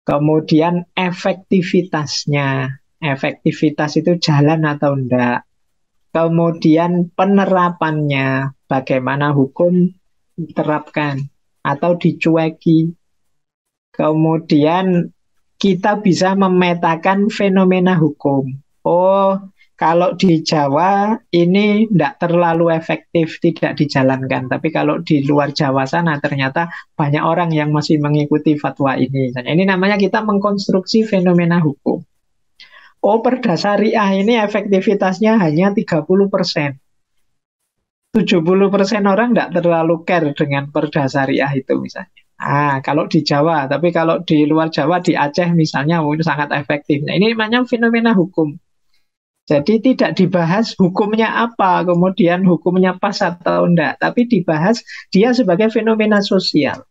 Kemudian efektivitasnya. Efektivitas itu jalan atau enggak. Kemudian penerapannya, bagaimana hukum diterapkan atau dicueki. Kemudian kita bisa memetakan fenomena hukum. Oh, kalau di Jawa ini tidak terlalu efektif, tidak dijalankan. Tapi kalau di luar Jawa sana ternyata banyak orang yang masih mengikuti fatwa ini. Dan ini namanya kita mengkonstruksi fenomena hukum. Oh, perda syariah ini efektivitasnya hanya 30%. 70% orang tidak terlalu care dengan perda syariah itu misalnya. Kalau di Jawa, tapi kalau di luar Jawa, di Aceh misalnya, itu sangat efektif. Nah, ini namanya fenomena hukum. Jadi tidak dibahas hukumnya apa, kemudian hukumnya pas atau enggak, tapi dibahas dia sebagai fenomena sosial.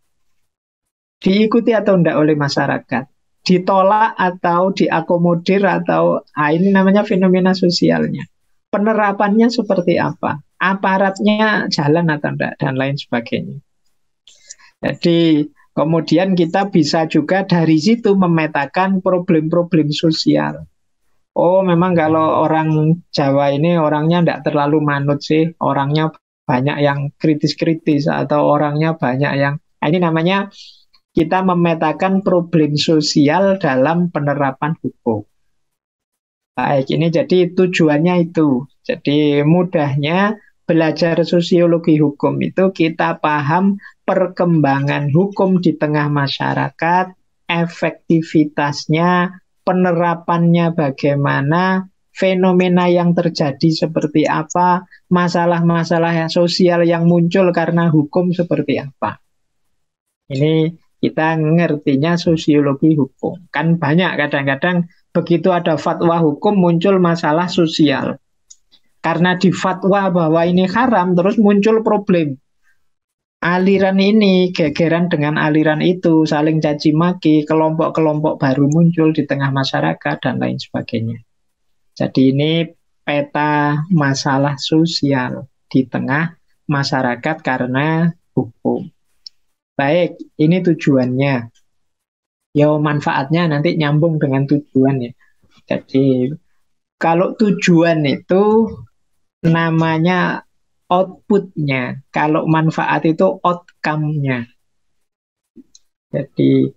Diikuti atau enggak oleh masyarakat, ditolak atau diakomodir atau ini namanya fenomena sosialnya. Penerapannya seperti apa? Aparatnya jalan atau enggak, dan lain sebagainya. Jadi kemudian kita bisa juga dari situ memetakan problem-problem sosial. Oh, memang kalau orang Jawa ini orangnya tidak terlalu manut sih. Orangnya banyak yang kritis-kritis atau orangnya banyak yang... Ini namanya kita memetakan problem sosial dalam penerapan hukum. Baik, ini jadi tujuannya itu. Jadi mudahnya belajar sosiologi hukum itu kita paham perkembangan hukum di tengah masyarakat, efektivitasnya, penerapannya bagaimana, fenomena yang terjadi seperti apa, masalah-masalah sosial yang muncul karena hukum seperti apa. Ini kita ngertinya sosiologi hukum. Kan banyak kadang-kadang begitu ada fatwa hukum muncul masalah sosial. Karena di fatwa bahwa ini haram terus muncul problem. Aliran ini gegeran dengan aliran itu, saling caci maki, kelompok-kelompok baru muncul di tengah masyarakat dan lain sebagainya. Jadi ini peta masalah sosial di tengah masyarakat karena hukum. Baik, ini tujuannya. Ya, manfaatnya nanti nyambung dengan tujuan ya. Jadi kalau tujuan itu namanya outputnya, kalau manfaat itu outcome-nya. Jadi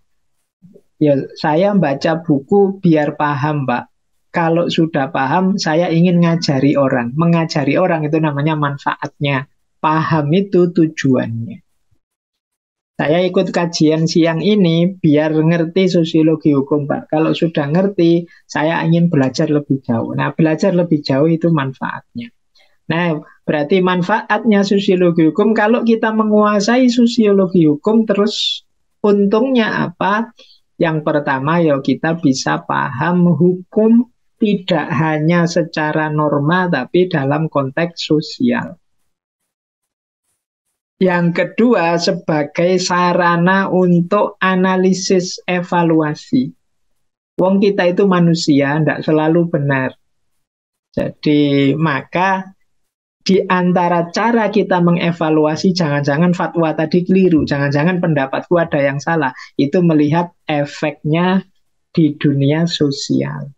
ya saya baca buku biar paham, Pak. Kalau sudah paham, saya ingin ngajari orang. Mengajari orang itu namanya manfaatnya. Paham itu tujuannya. Saya ikut kajian siang ini biar ngerti sosiologi hukum, Pak. Kalau sudah ngerti, saya ingin belajar lebih jauh. Nah, belajar lebih jauh itu manfaatnya. Nah, berarti manfaatnya sosiologi hukum, kalau kita menguasai sosiologi hukum, terus untungnya apa? Yang pertama, ya kita bisa paham hukum tidak hanya secara norma, tapi dalam konteks sosial. Yang kedua, sebagai sarana untuk analisis evaluasi. Wong kita itu manusia, tidak selalu benar. Jadi, maka di antara cara kita mengevaluasi, jangan-jangan fatwa tadi keliru, jangan-jangan pendapatku ada yang salah. Itu melihat efeknya di dunia sosial.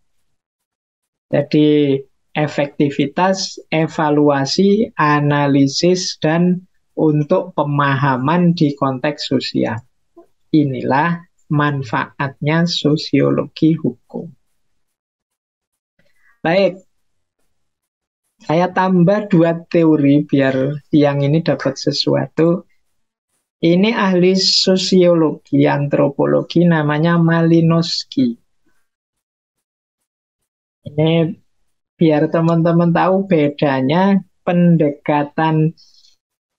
Jadi, efektivitas, evaluasi, analisis, dan untuk pemahaman di konteks sosial. Inilah manfaatnya sosiologi hukum. Baik, saya tambah 2 teori biar yang ini dapat sesuatu. Ini ahli sosiologi, antropologi, namanya Malinowski. Ini biar teman-teman tahu bedanya pendekatan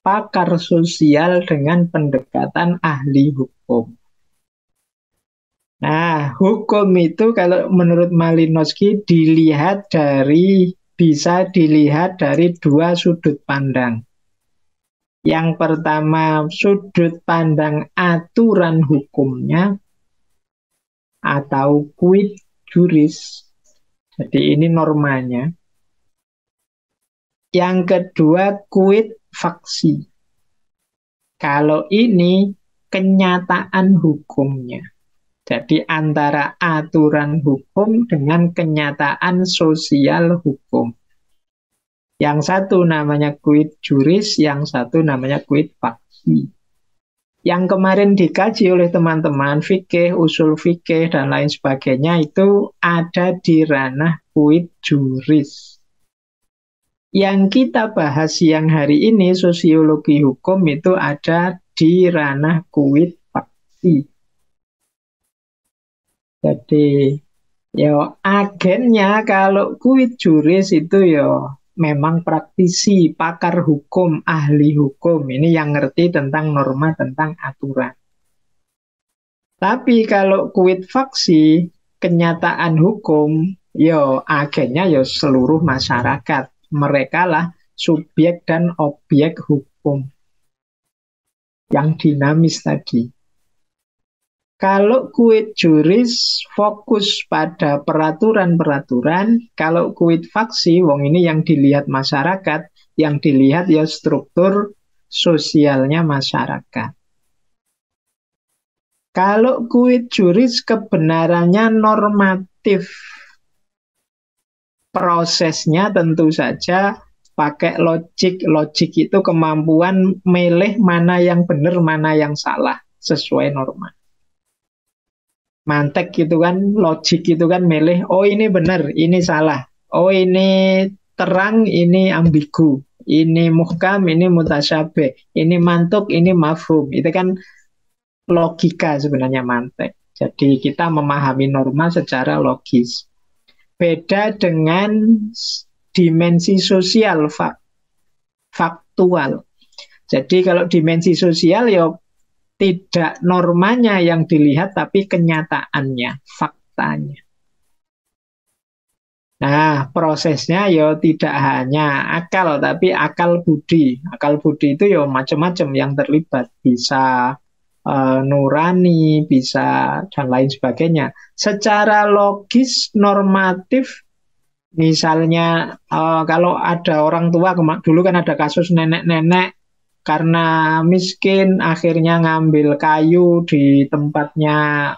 pakar sosial dengan pendekatan ahli hukum. Nah, hukum itu kalau menurut Malinowski bisa dilihat dari 2 sudut pandang. Yang pertama, sudut pandang aturan hukumnya atau quid juris. Jadi ini normanya. Yang kedua, quid faksi. Kalau ini kenyataan hukumnya. Jadi antara aturan hukum dengan kenyataan sosial hukum. Yang satu namanya quid juris, yang satu namanya quid faksi. Yang kemarin dikaji oleh teman-teman, fikih, usul fikih, dan lain sebagainya, itu ada di ranah quid juris. Yang kita bahas siang hari ini, sosiologi hukum, itu ada di ranah quid faksi. Jadi, yo agennya kalau quid juris itu yo memang praktisi, pakar hukum, ahli hukum. Ini yang ngerti tentang norma, tentang aturan. Tapi kalau quid faksi, kenyataan hukum, yo agennya yo seluruh masyarakat. Mereka lah subjek dan objek hukum yang dinamis tadi. Kalau quid juris fokus pada peraturan-peraturan, kalau quid faksi, wong ini yang dilihat masyarakat, yang dilihat ya struktur sosialnya masyarakat. Kalau quid juris kebenarannya normatif, prosesnya tentu saja pakai logik. Logik itu kemampuan milih mana yang benar, mana yang salah sesuai norma. Mantek gitu kan, logik itu kan milih, oh ini benar, ini salah. Oh ini terang, ini ambigu. Ini muhkam, ini mutasyabih. Ini mantuk, ini mafhum. Itu kan logika sebenarnya mantek. Jadi kita memahami norma secara logis. Beda dengan dimensi sosial, faktual. Jadi kalau dimensi sosial ya tidak normanya yang dilihat, tapi kenyataannya, faktanya. Nah, prosesnya ya tidak hanya akal, tapi akal budi. Akal budi itu ya macam-macam yang terlibat. Bisa nurani, bisa dan lain sebagainya. Secara logis, normatif, misalnya kalau ada orang tua, dulu kan ada kasus nenek-nenek, karena miskin akhirnya ngambil kayu di tempatnya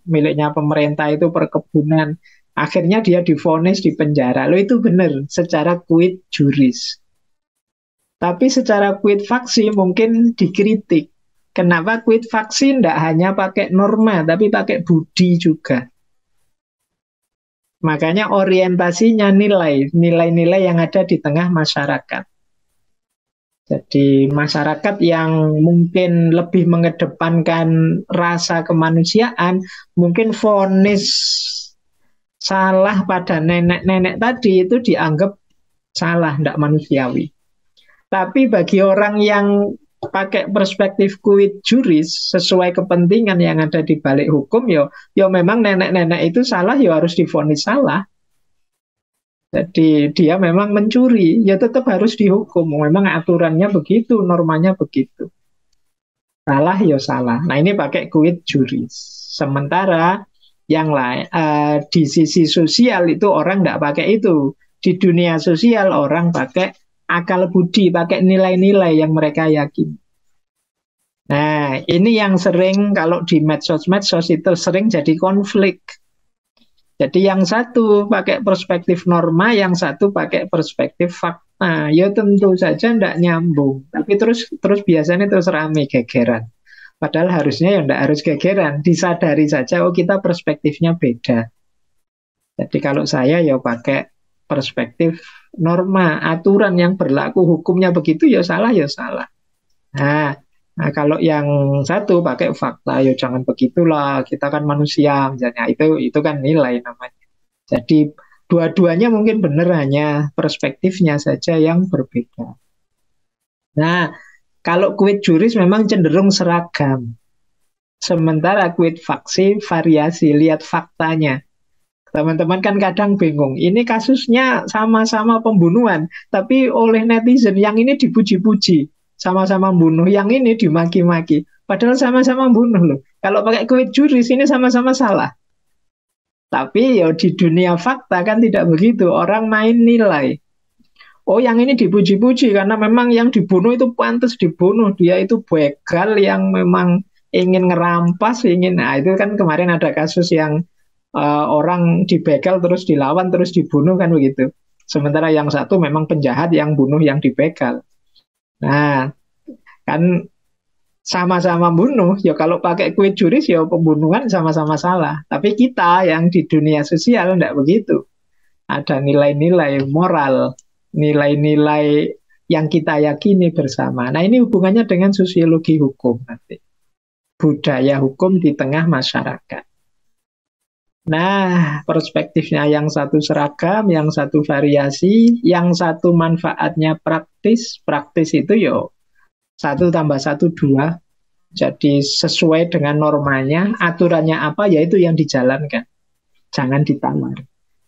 miliknya pemerintah itu perkebunan, akhirnya dia divonis di penjara. Lo itu benar secara quid juris, tapi secara quid faksi mungkin dikritik. Kenapa quid faksi tidak hanya pakai norma tapi pakai budi juga. Makanya orientasinya nilai-nilai yang ada di tengah masyarakat. Jadi masyarakat yang mungkin lebih mengedepankan rasa kemanusiaan, mungkin vonis salah pada nenek-nenek tadi itu dianggap salah, tidak manusiawi. Tapi bagi orang yang pakai perspektif quid juris, sesuai kepentingan yang ada di balik hukum, yo memang nenek-nenek itu salah, yo harus divonis salah. Jadi dia memang mencuri, ya tetap harus dihukum. Memang aturannya begitu, normanya begitu. Salah ya salah. Nah ini pakai quid juris. Sementara yang lain di sisi sosial itu orang tidak pakai itu. Di dunia sosial orang pakai akal budi, pakai nilai-nilai yang mereka yakini. Nah ini yang sering kalau di medsos-medsos itu sering jadi konflik. Jadi yang satu pakai perspektif norma, yang satu pakai perspektif fakta. Ya tentu saja tidak nyambung. Tapi terus biasanya terus rame gegeran. Padahal harusnya ya tidak harus gegeran. Disadari saja, oh kita perspektifnya beda. Jadi kalau saya ya pakai perspektif norma, aturan yang berlaku, hukumnya begitu, ya salah, ya salah. Nah, kalau yang satu pakai fakta, ya jangan begitulah, kita kan manusia, misalnya itu kan nilai namanya. Jadi dua-duanya mungkin benar, hanya perspektifnya saja yang berbeda. Nah, kalau quid juris memang cenderung seragam. Sementara quid faksi variasi, lihat faktanya. Teman-teman kan kadang bingung, ini kasusnya sama-sama pembunuhan, tapi oleh netizen yang ini dipuji-puji. Sama-sama bunuh, yang ini dimaki-maki. Padahal sama-sama bunuh loh. Kalau pakai quid juris ini sama-sama salah. Tapi ya di dunia fakta kan tidak begitu. Orang main nilai. Oh, yang ini dipuji-puji karena memang yang dibunuh itu pantas dibunuh. Dia itu begal yang memang ingin ngerampas, ingin. Nah, itu kan kemarin ada kasus yang orang dibegal terus dilawan terus dibunuh kan begitu. Sementara yang satu memang penjahat yang bunuh yang dibegal. Nah, kan sama-sama bunuh. Ya kalau pakai kuit juris ya pembunuhan sama-sama salah. Tapi kita yang di dunia sosial tidak begitu. Ada nilai-nilai moral, nilai-nilai yang kita yakini bersama. Nah, ini hubungannya dengan sosiologi hukum nanti. Budaya hukum di tengah masyarakat. Nah, perspektifnya yang satu seragam, yang satu variasi, yang satu manfaatnya praktis. Praktis itu yo 1+1=2. Jadi sesuai dengan normanya, aturannya apa, yaitu yang dijalankan. Jangan ditawar.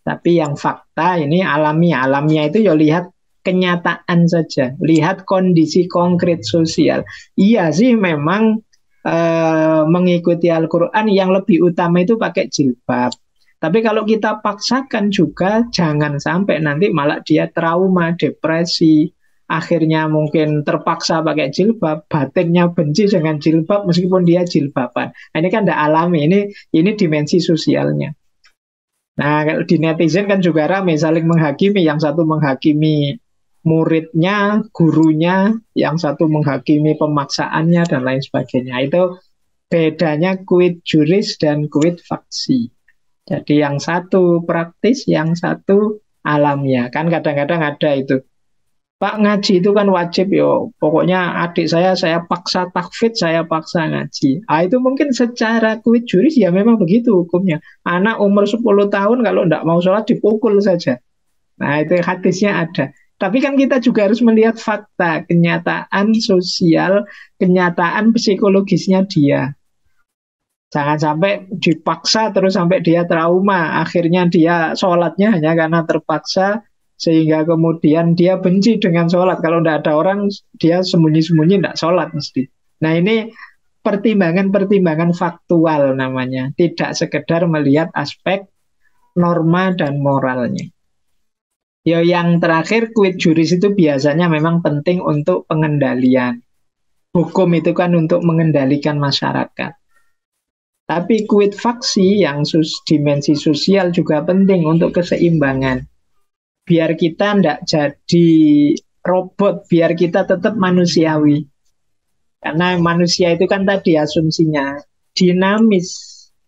Tapi yang fakta ini alamiah. Alamiah itu ya lihat kenyataan saja. Lihat kondisi konkret sosial. Iya sih memang mengikuti Al-Quran yang lebih utama itu pakai jilbab. Tapi kalau kita paksakan juga jangan sampai nanti malah dia trauma, depresi, akhirnya mungkin terpaksa pakai jilbab, batinnya benci dengan jilbab meskipun dia jilbaban. Nah, ini kan tidak alami, ini dimensi sosialnya. Nah, kalau di netizen kan juga rame saling menghakimi, yang satu menghakimi muridnya, gurunya, yang satu menghakimi pemaksaannya dan lain sebagainya. Itu bedanya quid juris dan quid faksi. Jadi yang satu praktis, yang satu alamiah. Kan kadang-kadang ada itu. Pak, ngaji itu kan wajib yo. Pokoknya adik saya paksa takfid, saya paksa ngaji. Ah, itu mungkin secara quid juris ya memang begitu hukumnya. Anak umur 10 tahun kalau tidak mau sholat dipukul saja. Nah, itu hadisnya ada. Tapi kan kita juga harus melihat fakta, kenyataan sosial, kenyataan psikologisnya dia. Jangan sampai dipaksa terus sampai dia trauma. Akhirnya dia sholatnya hanya karena terpaksa, sehingga kemudian dia benci dengan sholat. Kalau tidak ada orang, dia sembunyi-sembunyi tidak sholat mesti. Nah, ini pertimbangan-pertimbangan faktual namanya. Tidak sekedar melihat aspek norma dan moralnya. Ya, yang terakhir, quid juris itu biasanya memang penting untuk pengendalian. Hukum itu kan untuk mengendalikan masyarakat. Tapi quid faksi yang dimensi sosial juga penting untuk keseimbangan. Biar kita tidak jadi robot, biar kita tetap manusiawi. Karena manusia itu kan tadi asumsinya dinamis,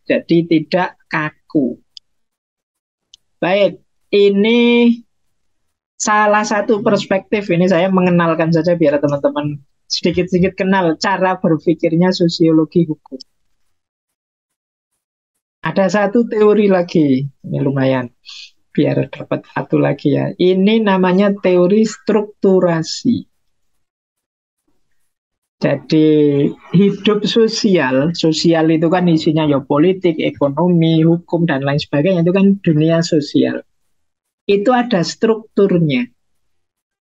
jadi tidak kaku. Baik, ini salah satu perspektif, ini saya mengenalkan saja biar teman-teman sedikit-sedikit kenal cara berpikirnya sosiologi hukum. Ada satu teori lagi, ini lumayan, biar dapat satu lagi ya. Ini namanya teori strukturasi. Jadi hidup sosial, sosial itu kan isinya ya politik, ekonomi, hukum, dan lain sebagainya, itu kan dunia sosial. Itu ada strukturnya.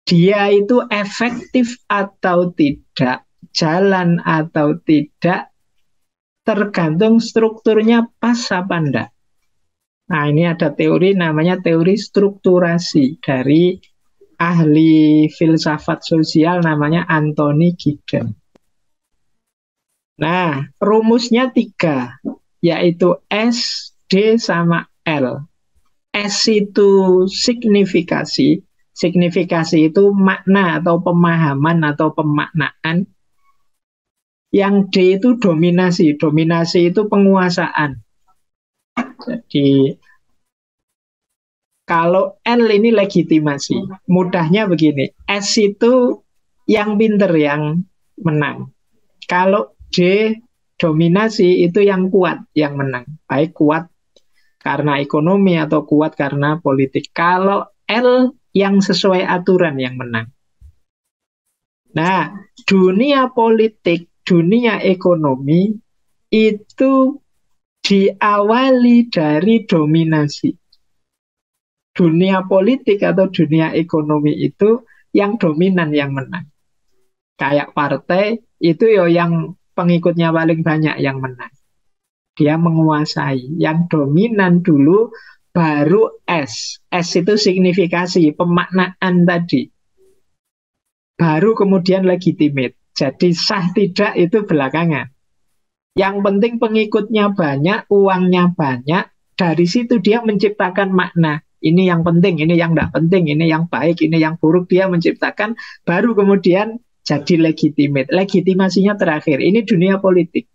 Dia itu efektif atau tidak, jalan atau tidak, tergantung strukturnya pas apa enggak. Nah, ini ada teori namanya teori strukturasi dari ahli filsafat sosial namanya Anthony Giddens. Nah, rumusnya 3, yaitu S, D, sama L. S itu signifikasi. Signifikasi itu makna atau pemahaman atau pemaknaan. Yang D itu dominasi. Dominasi itu penguasaan. Jadi kalau L ini legitimasi. Mudahnya begini, S itu yang pinter, yang menang. Kalau D dominasi itu yang kuat, yang menang. Baik kuat karena ekonomi atau kuat karena politik. Kalau L yang sesuai aturan yang menang. Nah, dunia politik, dunia ekonomi itu diawali dari dominasi. Dunia politik atau dunia ekonomi itu yang dominan yang menang. Kayak partai itu ya yang pengikutnya paling banyak yang menang. Dia menguasai. Yang dominan dulu baru S. S itu signifikasi, pemaknaan tadi. Baru kemudian legitimate. Jadi sah tidak itu belakangan. Yang penting pengikutnya banyak, uangnya banyak. Dari situ dia menciptakan makna. Ini yang penting, ini yang tidak penting, ini yang baik, ini yang buruk. Dia menciptakan, baru kemudian jadi legitimate. Legitimasinya terakhir. Ini dunia politik.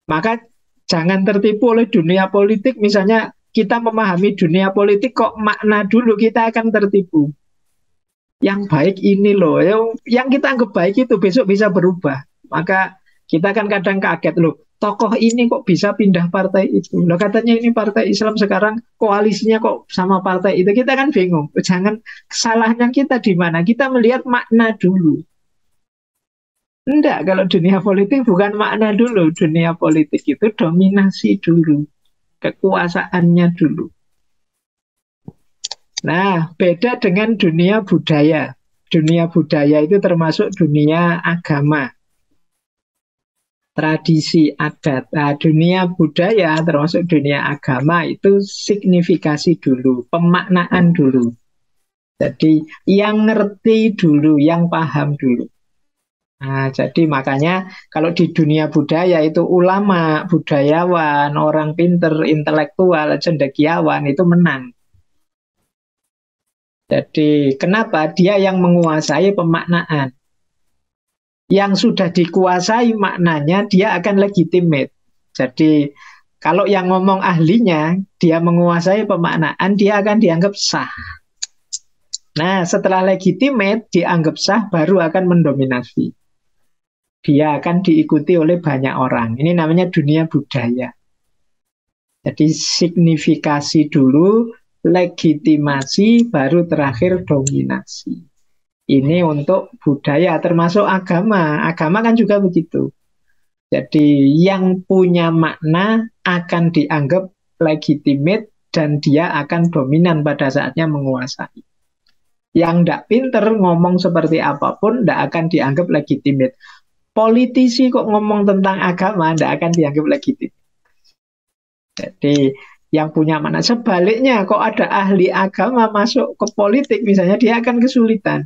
Maka jangan tertipu oleh dunia politik. Misalnya kita memahami dunia politik kok makna dulu, kita akan tertipu. Yang baik ini loh, yang kita anggap baik itu besok bisa berubah. Maka kita kan kadang kaget loh, tokoh ini kok bisa pindah partai itu. Loh katanya ini partai Islam sekarang koalisinya kok sama partai itu. Kita kan bingung. Jangan, salahnya kita di mana? Kita melihat makna dulu. Enggak, kalau dunia politik bukan makna dulu. Dunia politik itu dominasi dulu. Kekuasaannya dulu. Nah, beda dengan dunia budaya. Dunia budaya itu termasuk dunia agama, tradisi adat. Nah, dunia budaya termasuk dunia agama itu signifikasi dulu, pemaknaan dulu. Jadi yang ngerti dulu, yang paham dulu. Nah, jadi makanya kalau di dunia budaya itu ulama, budayawan, orang pinter, intelektual, cendekiawan itu menang. Jadi kenapa? Dia yang menguasai pemaknaan. Yang sudah dikuasai maknanya, dia akan legitimate. Jadi kalau yang ngomong ahlinya, dia menguasai pemaknaan, dia akan dianggap sah. Nah, setelah legitimate, dianggap sah, baru akan mendominasi. Dia akan diikuti oleh banyak orang. Ini namanya dunia budaya. Jadi signifikasi dulu, legitimasi, baru terakhir dominasi. Ini untuk budaya, termasuk agama. Agama kan juga begitu. Jadi yang punya makna akan dianggap legitimate dan dia akan dominan pada saatnya menguasai. Yang tidak pinter ngomong seperti apapun tidak akan dianggap legitimate. Politisi kok ngomong tentang agama tidak akan dianggap legitimate. Jadi yang punya makna, sebaliknya kok ada ahli agama masuk ke politik misalnya, dia akan kesulitan.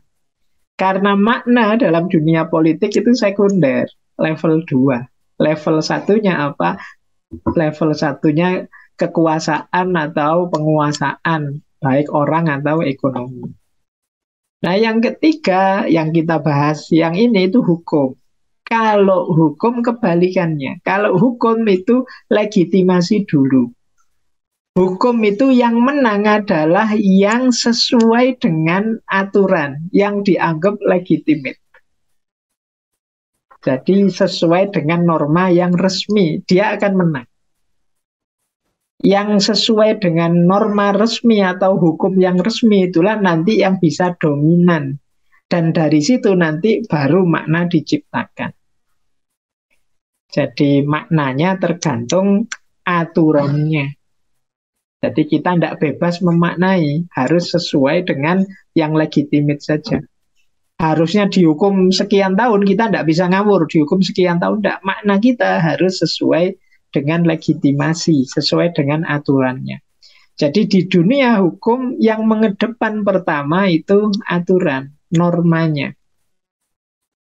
Karena makna dalam dunia politik itu sekunder, level 2. Level satunya apa? Level satunya kekuasaan atau penguasaan, baik orang atau ekonomi. Nah yang ketiga yang kita bahas yang ini itu hukum. Kalau hukum kebalikannya. Kalau hukum itu legitimasi dulu. Hukum itu yang menang adalah yang sesuai dengan aturan, yang dianggap legitimate. Jadi sesuai dengan norma yang resmi, dia akan menang. Yang sesuai dengan norma resmi atau hukum yang resmi itulah nanti yang bisa dominan. Dan dari situ nanti baru makna diciptakan. Jadi maknanya tergantung aturannya. Jadi kita tidak bebas memaknai, harus sesuai dengan yang legitimate saja. Harusnya dihukum sekian tahun, kita tidak bisa ngawur, dihukum sekian tahun, tidak. Makna kita harus sesuai dengan legitimasi, sesuai dengan aturannya. Jadi di dunia hukum yang mengedepan pertama itu aturan, normanya.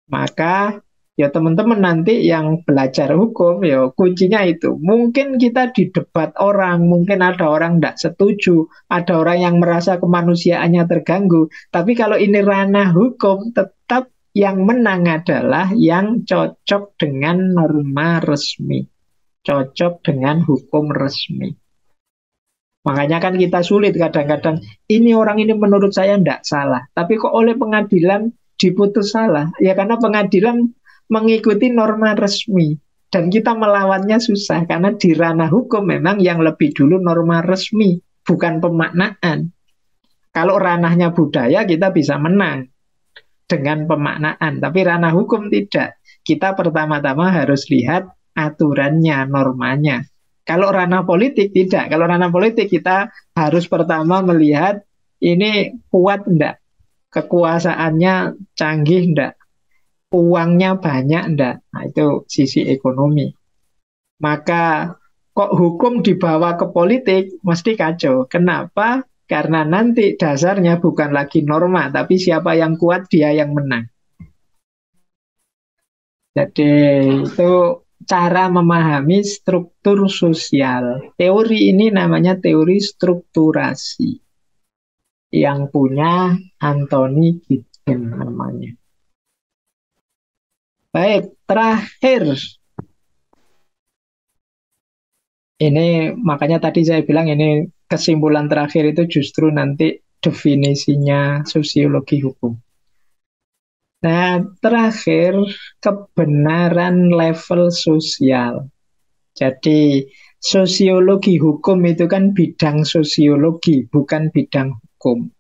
Maka ya teman-teman nanti yang belajar hukum ya kuncinya itu. Mungkin kita di debat orang, mungkin ada orang tidak setuju, ada orang yang merasa kemanusiaannya terganggu. Tapi kalau ini ranah hukum, tetap yang menang adalah yang cocok dengan norma resmi, cocok dengan hukum resmi. Makanya kan kita sulit kadang-kadang, ini orang ini menurut saya tidak salah, tapi kok oleh pengadilan diputus salah. Ya karena pengadilan mengikuti norma resmi dan kita melawannya susah karena di ranah hukum memang yang lebih dulu norma resmi, bukan pemaknaan. Kalau ranahnya budaya kita bisa menang dengan pemaknaan, tapi ranah hukum tidak. Kita pertama-tama harus lihat aturannya, normanya. Kalau ranah politik tidak. Kalau ranah politik kita harus pertama melihat ini kuat enggak, kekuasaannya canggih enggak, uangnya banyak enggak. Nah, itu sisi ekonomi. Maka Kok hukum dibawa ke politik, mesti kacau. Kenapa? Karena nanti dasarnya bukan lagi norma, tapi siapa yang kuat, dia yang menang. Jadi itu cara memahami struktur sosial. Teori ini namanya teori strukturasi. Yang punya Anthony Giddens namanya. Baik, terakhir. Ini makanya tadi saya bilang ini kesimpulan terakhir itu justru nanti definisinya sosiologi hukum. Nah, terakhir kebenaran level sosial. Jadi sosiologi hukum itu kan bidang sosiologi, bukan bidang hukum.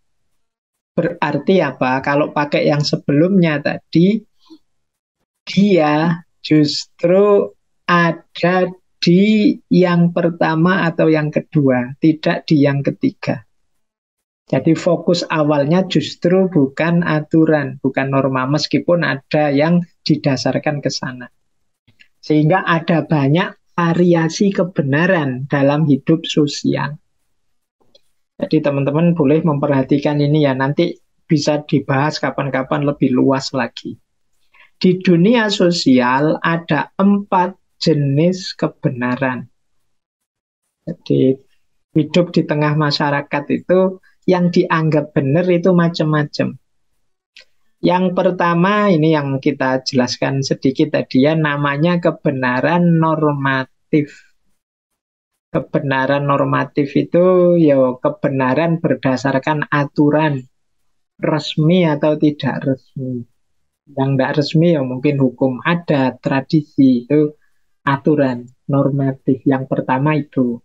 Berarti apa? Kalau pakai yang sebelumnya tadi, dia justru ada di yang pertama atau yang kedua, tidak di yang ketiga. Jadi fokus awalnya justru bukan aturan, bukan norma, meskipun ada yang didasarkan ke sana. Sehingga ada banyak variasi kebenaran dalam hidup sosial. Jadi teman-teman boleh memperhatikan ini ya, nanti bisa dibahas kapan-kapan lebih luas lagi. Di dunia sosial ada 4 jenis kebenaran. Jadi hidup di tengah masyarakat itu yang dianggap benar itu macam-macam. Yang pertama ini yang kita jelaskan sedikit tadi ya, namanya kebenaran normatif. Kebenaran normatif itu ya kebenaran berdasarkan aturan, resmi atau tidak resmi. Yang tidak resmi ya mungkin hukum adat, tradisi, itu aturan normatif. Yang pertama itu.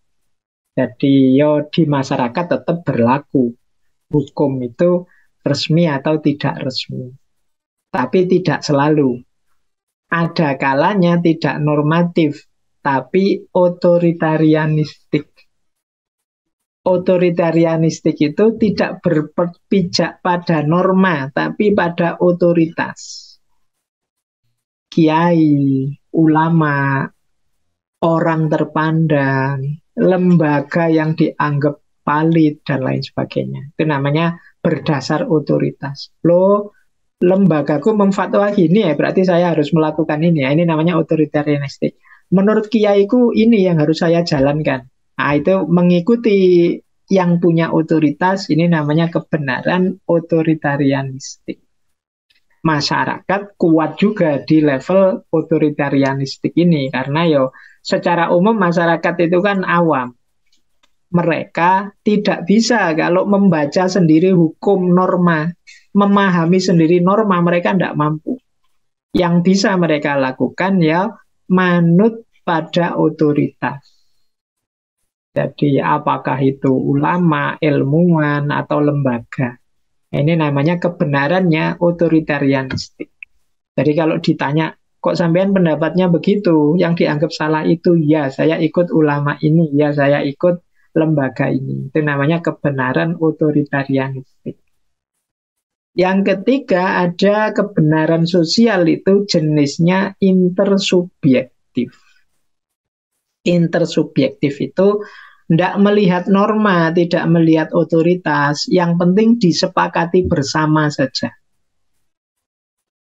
Jadi yo di masyarakat tetap berlaku. Hukum itu resmi atau tidak resmi. Tapi tidak selalu. Ada kalanya tidak normatif, tapi otoritarianistik. Otoritarianistik itu tidak berpijak pada norma, tapi pada otoritas. Kiai, ulama, orang terpandang, lembaga yang dianggap valid, dan lain sebagainya. Itu namanya berdasar otoritas. Loh, lembagaku memfatwa gini ya, berarti saya harus melakukan ini ya. Ini namanya otoritarianistik. Menurut kiaiku ini yang harus saya jalankan. Nah, itu mengikuti yang punya otoritas, ini namanya kebenaran otoritarianistik. Masyarakat kuat juga di level otoritarianistik ini, karena yo secara umum masyarakat itu kan awam. Mereka tidak bisa kalau membaca sendiri hukum norma, memahami sendiri norma, mereka tidak mampu. Yang bisa mereka lakukan ya manut pada otoritas. Jadi apakah itu ulama, ilmuwan, atau lembaga. Ini namanya kebenarannya otoritarianistik. Jadi kalau ditanya, kok sampean pendapatnya begitu, yang dianggap salah itu, ya saya ikut ulama ini, ya saya ikut lembaga ini. Itu namanya kebenaran otoritarianistik. Yang ketiga ada kebenaran sosial, itu jenisnya intersubjektif. Intersubjektif itu tidak melihat norma, tidak melihat otoritas, yang penting disepakati bersama saja.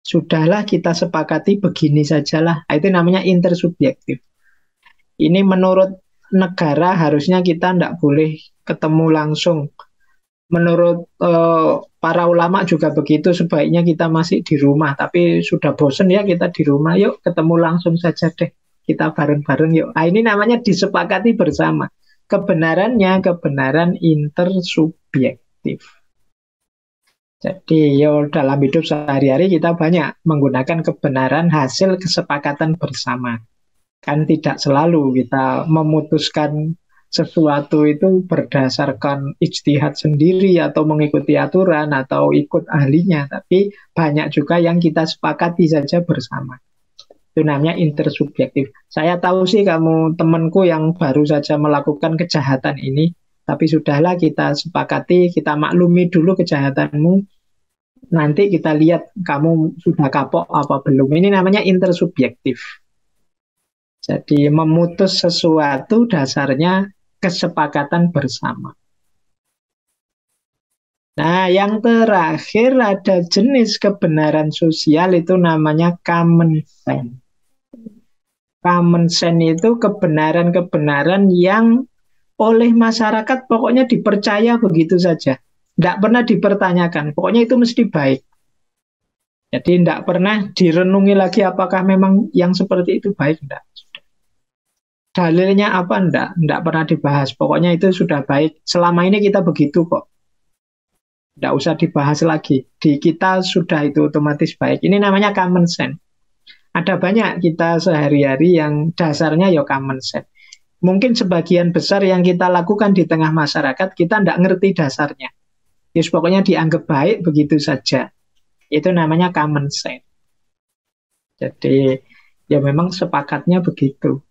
Sudahlah kita sepakati begini sajalah. Itu namanya intersubjektif. Ini menurut negara harusnya kita tidak boleh ketemu langsung. Menurut para ulama juga begitu, sebaiknya kita masih di rumah. Tapi sudah bosen ya kita di rumah, yuk ketemu langsung saja deh. Kita bareng-bareng yuk. Nah, ini namanya disepakati bersama. Kebenarannya kebenaran intersubjektif. Jadi yo dalam hidup sehari-hari kita banyak menggunakan kebenaran hasil kesepakatan bersama. Kan tidak selalu kita memutuskan sesuatu itu berdasarkan ijtihad sendiri atau mengikuti aturan atau ikut ahlinya, tapi banyak juga yang kita sepakati saja bersama. Itu namanya intersubjektif. Saya tahu sih kamu temanku yang baru saja melakukan kejahatan ini, tapi sudahlah kita sepakati, kita maklumi dulu kejahatanmu, nanti kita lihat kamu sudah kapok apa belum. Ini namanya intersubjektif. Jadi memutus sesuatu dasarnya kesepakatan bersama. Nah, yang terakhir ada jenis kebenaran sosial itu namanya common sense. Common sense itu kebenaran-kebenaran yang oleh masyarakat pokoknya dipercaya begitu saja. Tidak pernah dipertanyakan, pokoknya itu mesti baik. Jadi tidak pernah direnungi lagi apakah memang yang seperti itu baik, tidak. Dalilnya apa, tidak pernah dibahas. Pokoknya itu sudah baik. Selama ini kita begitu kok. Tidak usah dibahas lagi. Di kita sudah itu otomatis baik. Ini namanya common sense. Ada banyak kita sehari-hari yang dasarnya ya common sense. Mungkin sebagian besar yang kita lakukan di tengah masyarakat, kita tidak ngerti dasarnya. Yes, pokoknya dianggap baik begitu saja. Itu namanya common sense. Jadi ya memang sepakatnya begitu.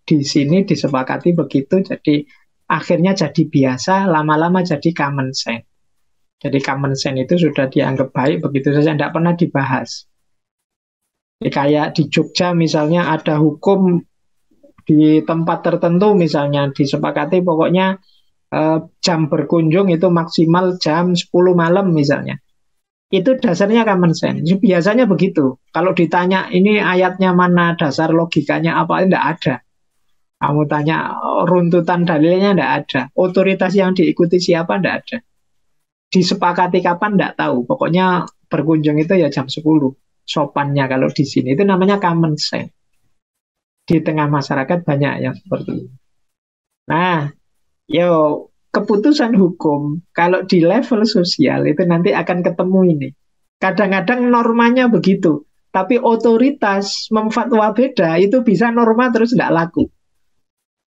Di sini disepakati begitu, jadi akhirnya jadi biasa, lama-lama jadi common sense. Jadi common sense itu sudah dianggap baik begitu saja, tidak pernah dibahas. Jadi kayak di Jogja misalnya ada hukum di tempat tertentu misalnya disepakati pokoknya jam berkunjung itu maksimal jam 10 malam misalnya. Itu dasarnya common sense. Biasanya begitu. Kalau ditanya ini ayatnya mana, dasar logikanya apa, tidak ada. Kamu tanya runtutan dalilnya tidak ada. Otoritas yang diikuti siapa tidak ada. Disepakati kapan tidak tahu. Pokoknya berkunjung itu ya jam 10. Sopannya kalau di sini itu namanya common sense. Di tengah masyarakat banyak yang seperti ini. Nah, yo keputusan hukum kalau di level sosial itu nanti akan ketemu ini. Kadang-kadang normanya begitu, tapi otoritas memfatwa beda itu bisa norma terus tidak laku.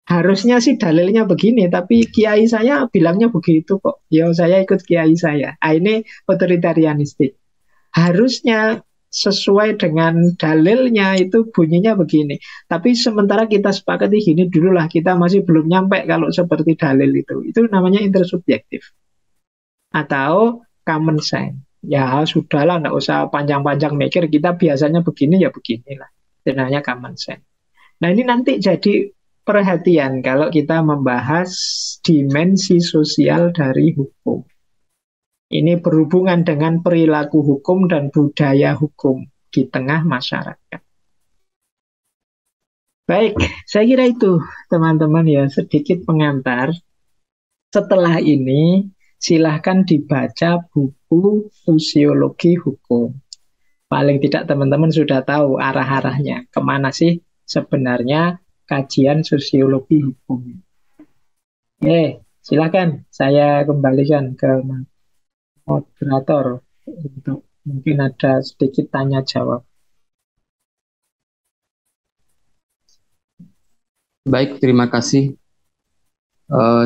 Harusnya sih dalilnya begini, tapi kiai saya bilangnya begitu kok. Ya saya ikut kiai saya. Ah, ini otoritarianistik. Harusnya sesuai dengan dalilnya itu bunyinya begini. Tapi sementara kita sepakati gini dululah, kita masih belum nyampe kalau seperti dalil itu. Itu namanya intersubjektif. Atau common sense. Ya sudahlah, nggak usah panjang-panjang mikir. Kita biasanya begini ya beginilah. Itu namanya common sense. Nah ini nanti jadi perhatian kalau kita membahas dimensi sosial dari hukum. Ini berhubungan dengan perilaku hukum dan budaya hukum di tengah masyarakat. Baik, saya kira itu teman-teman ya sedikit pengantar. Setelah ini silahkan dibaca buku sosiologi hukum. Paling tidak teman-teman sudah tahu arah-arahnya. Kemana sih sebenarnya kajian sosiologi hukum. Silakan saya kembalikan ke moderator untuk mungkin ada sedikit tanya jawab. Baik, terima kasih.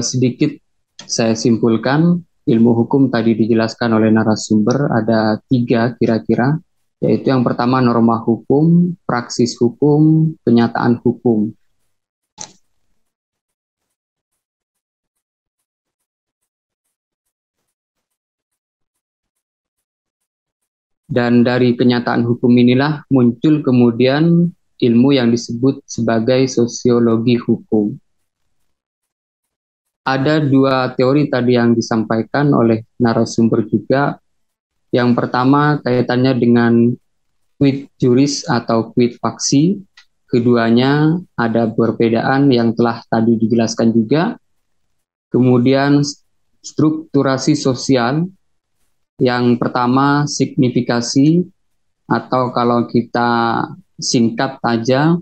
Sedikit saya simpulkan, ilmu hukum tadi dijelaskan oleh narasumber ada 3 kira-kira, yaitu yang pertama norma hukum, praksis hukum, kenyataan hukum. Dan dari kenyataan hukum inilah muncul kemudian ilmu yang disebut sebagai sosiologi hukum. Ada 2 teori tadi yang disampaikan oleh narasumber juga. Yang pertama kaitannya dengan quid juris atau quid faksi. Keduanya ada perbedaan yang telah tadi dijelaskan juga. Kemudian strukturasi sosial. Yang pertama signifikasi, atau kalau kita singkat aja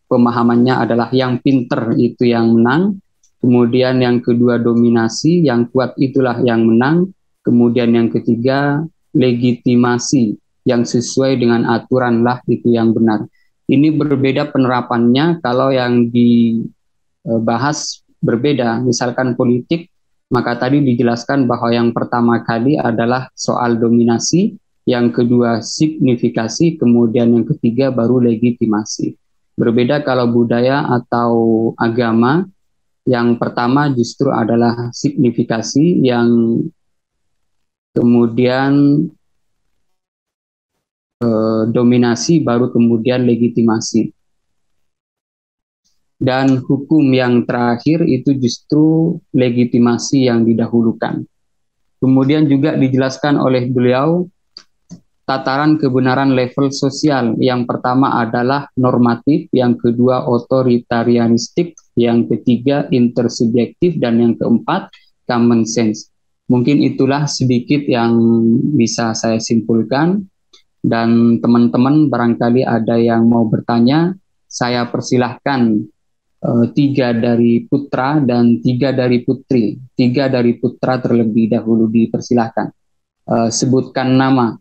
pemahamannya adalah yang pinter itu yang menang. Kemudian yang kedua dominasi, yang kuat itulah yang menang. Kemudian yang ketiga legitimasi, yang sesuai dengan aturan lah itu yang benar. Ini berbeda penerapannya kalau yang dibahas berbeda. Misalkan politik, maka tadi dijelaskan bahwa yang pertama kali adalah soal dominasi, yang kedua signifikasi, kemudian yang ketiga baru legitimasi. Berbeda kalau budaya atau agama, yang pertama justru adalah signifikasi, yang kemudian dominasi, baru kemudian legitimasi. Dan hukum yang terakhir itu justru legitimasi yang didahulukan. Kemudian juga dijelaskan oleh beliau tataran kebenaran level sosial. Yang pertama adalah normatif, yang kedua otoritarianistik, yang ketiga intersubjektif, dan yang keempat common sense. Mungkin itulah sedikit yang bisa saya simpulkan, dan teman-teman barangkali ada yang mau bertanya, saya persilahkan. Tiga dari putra dan tiga dari putri. Tiga dari putra terlebih dahulu dipersilahkan. Sebutkan nama.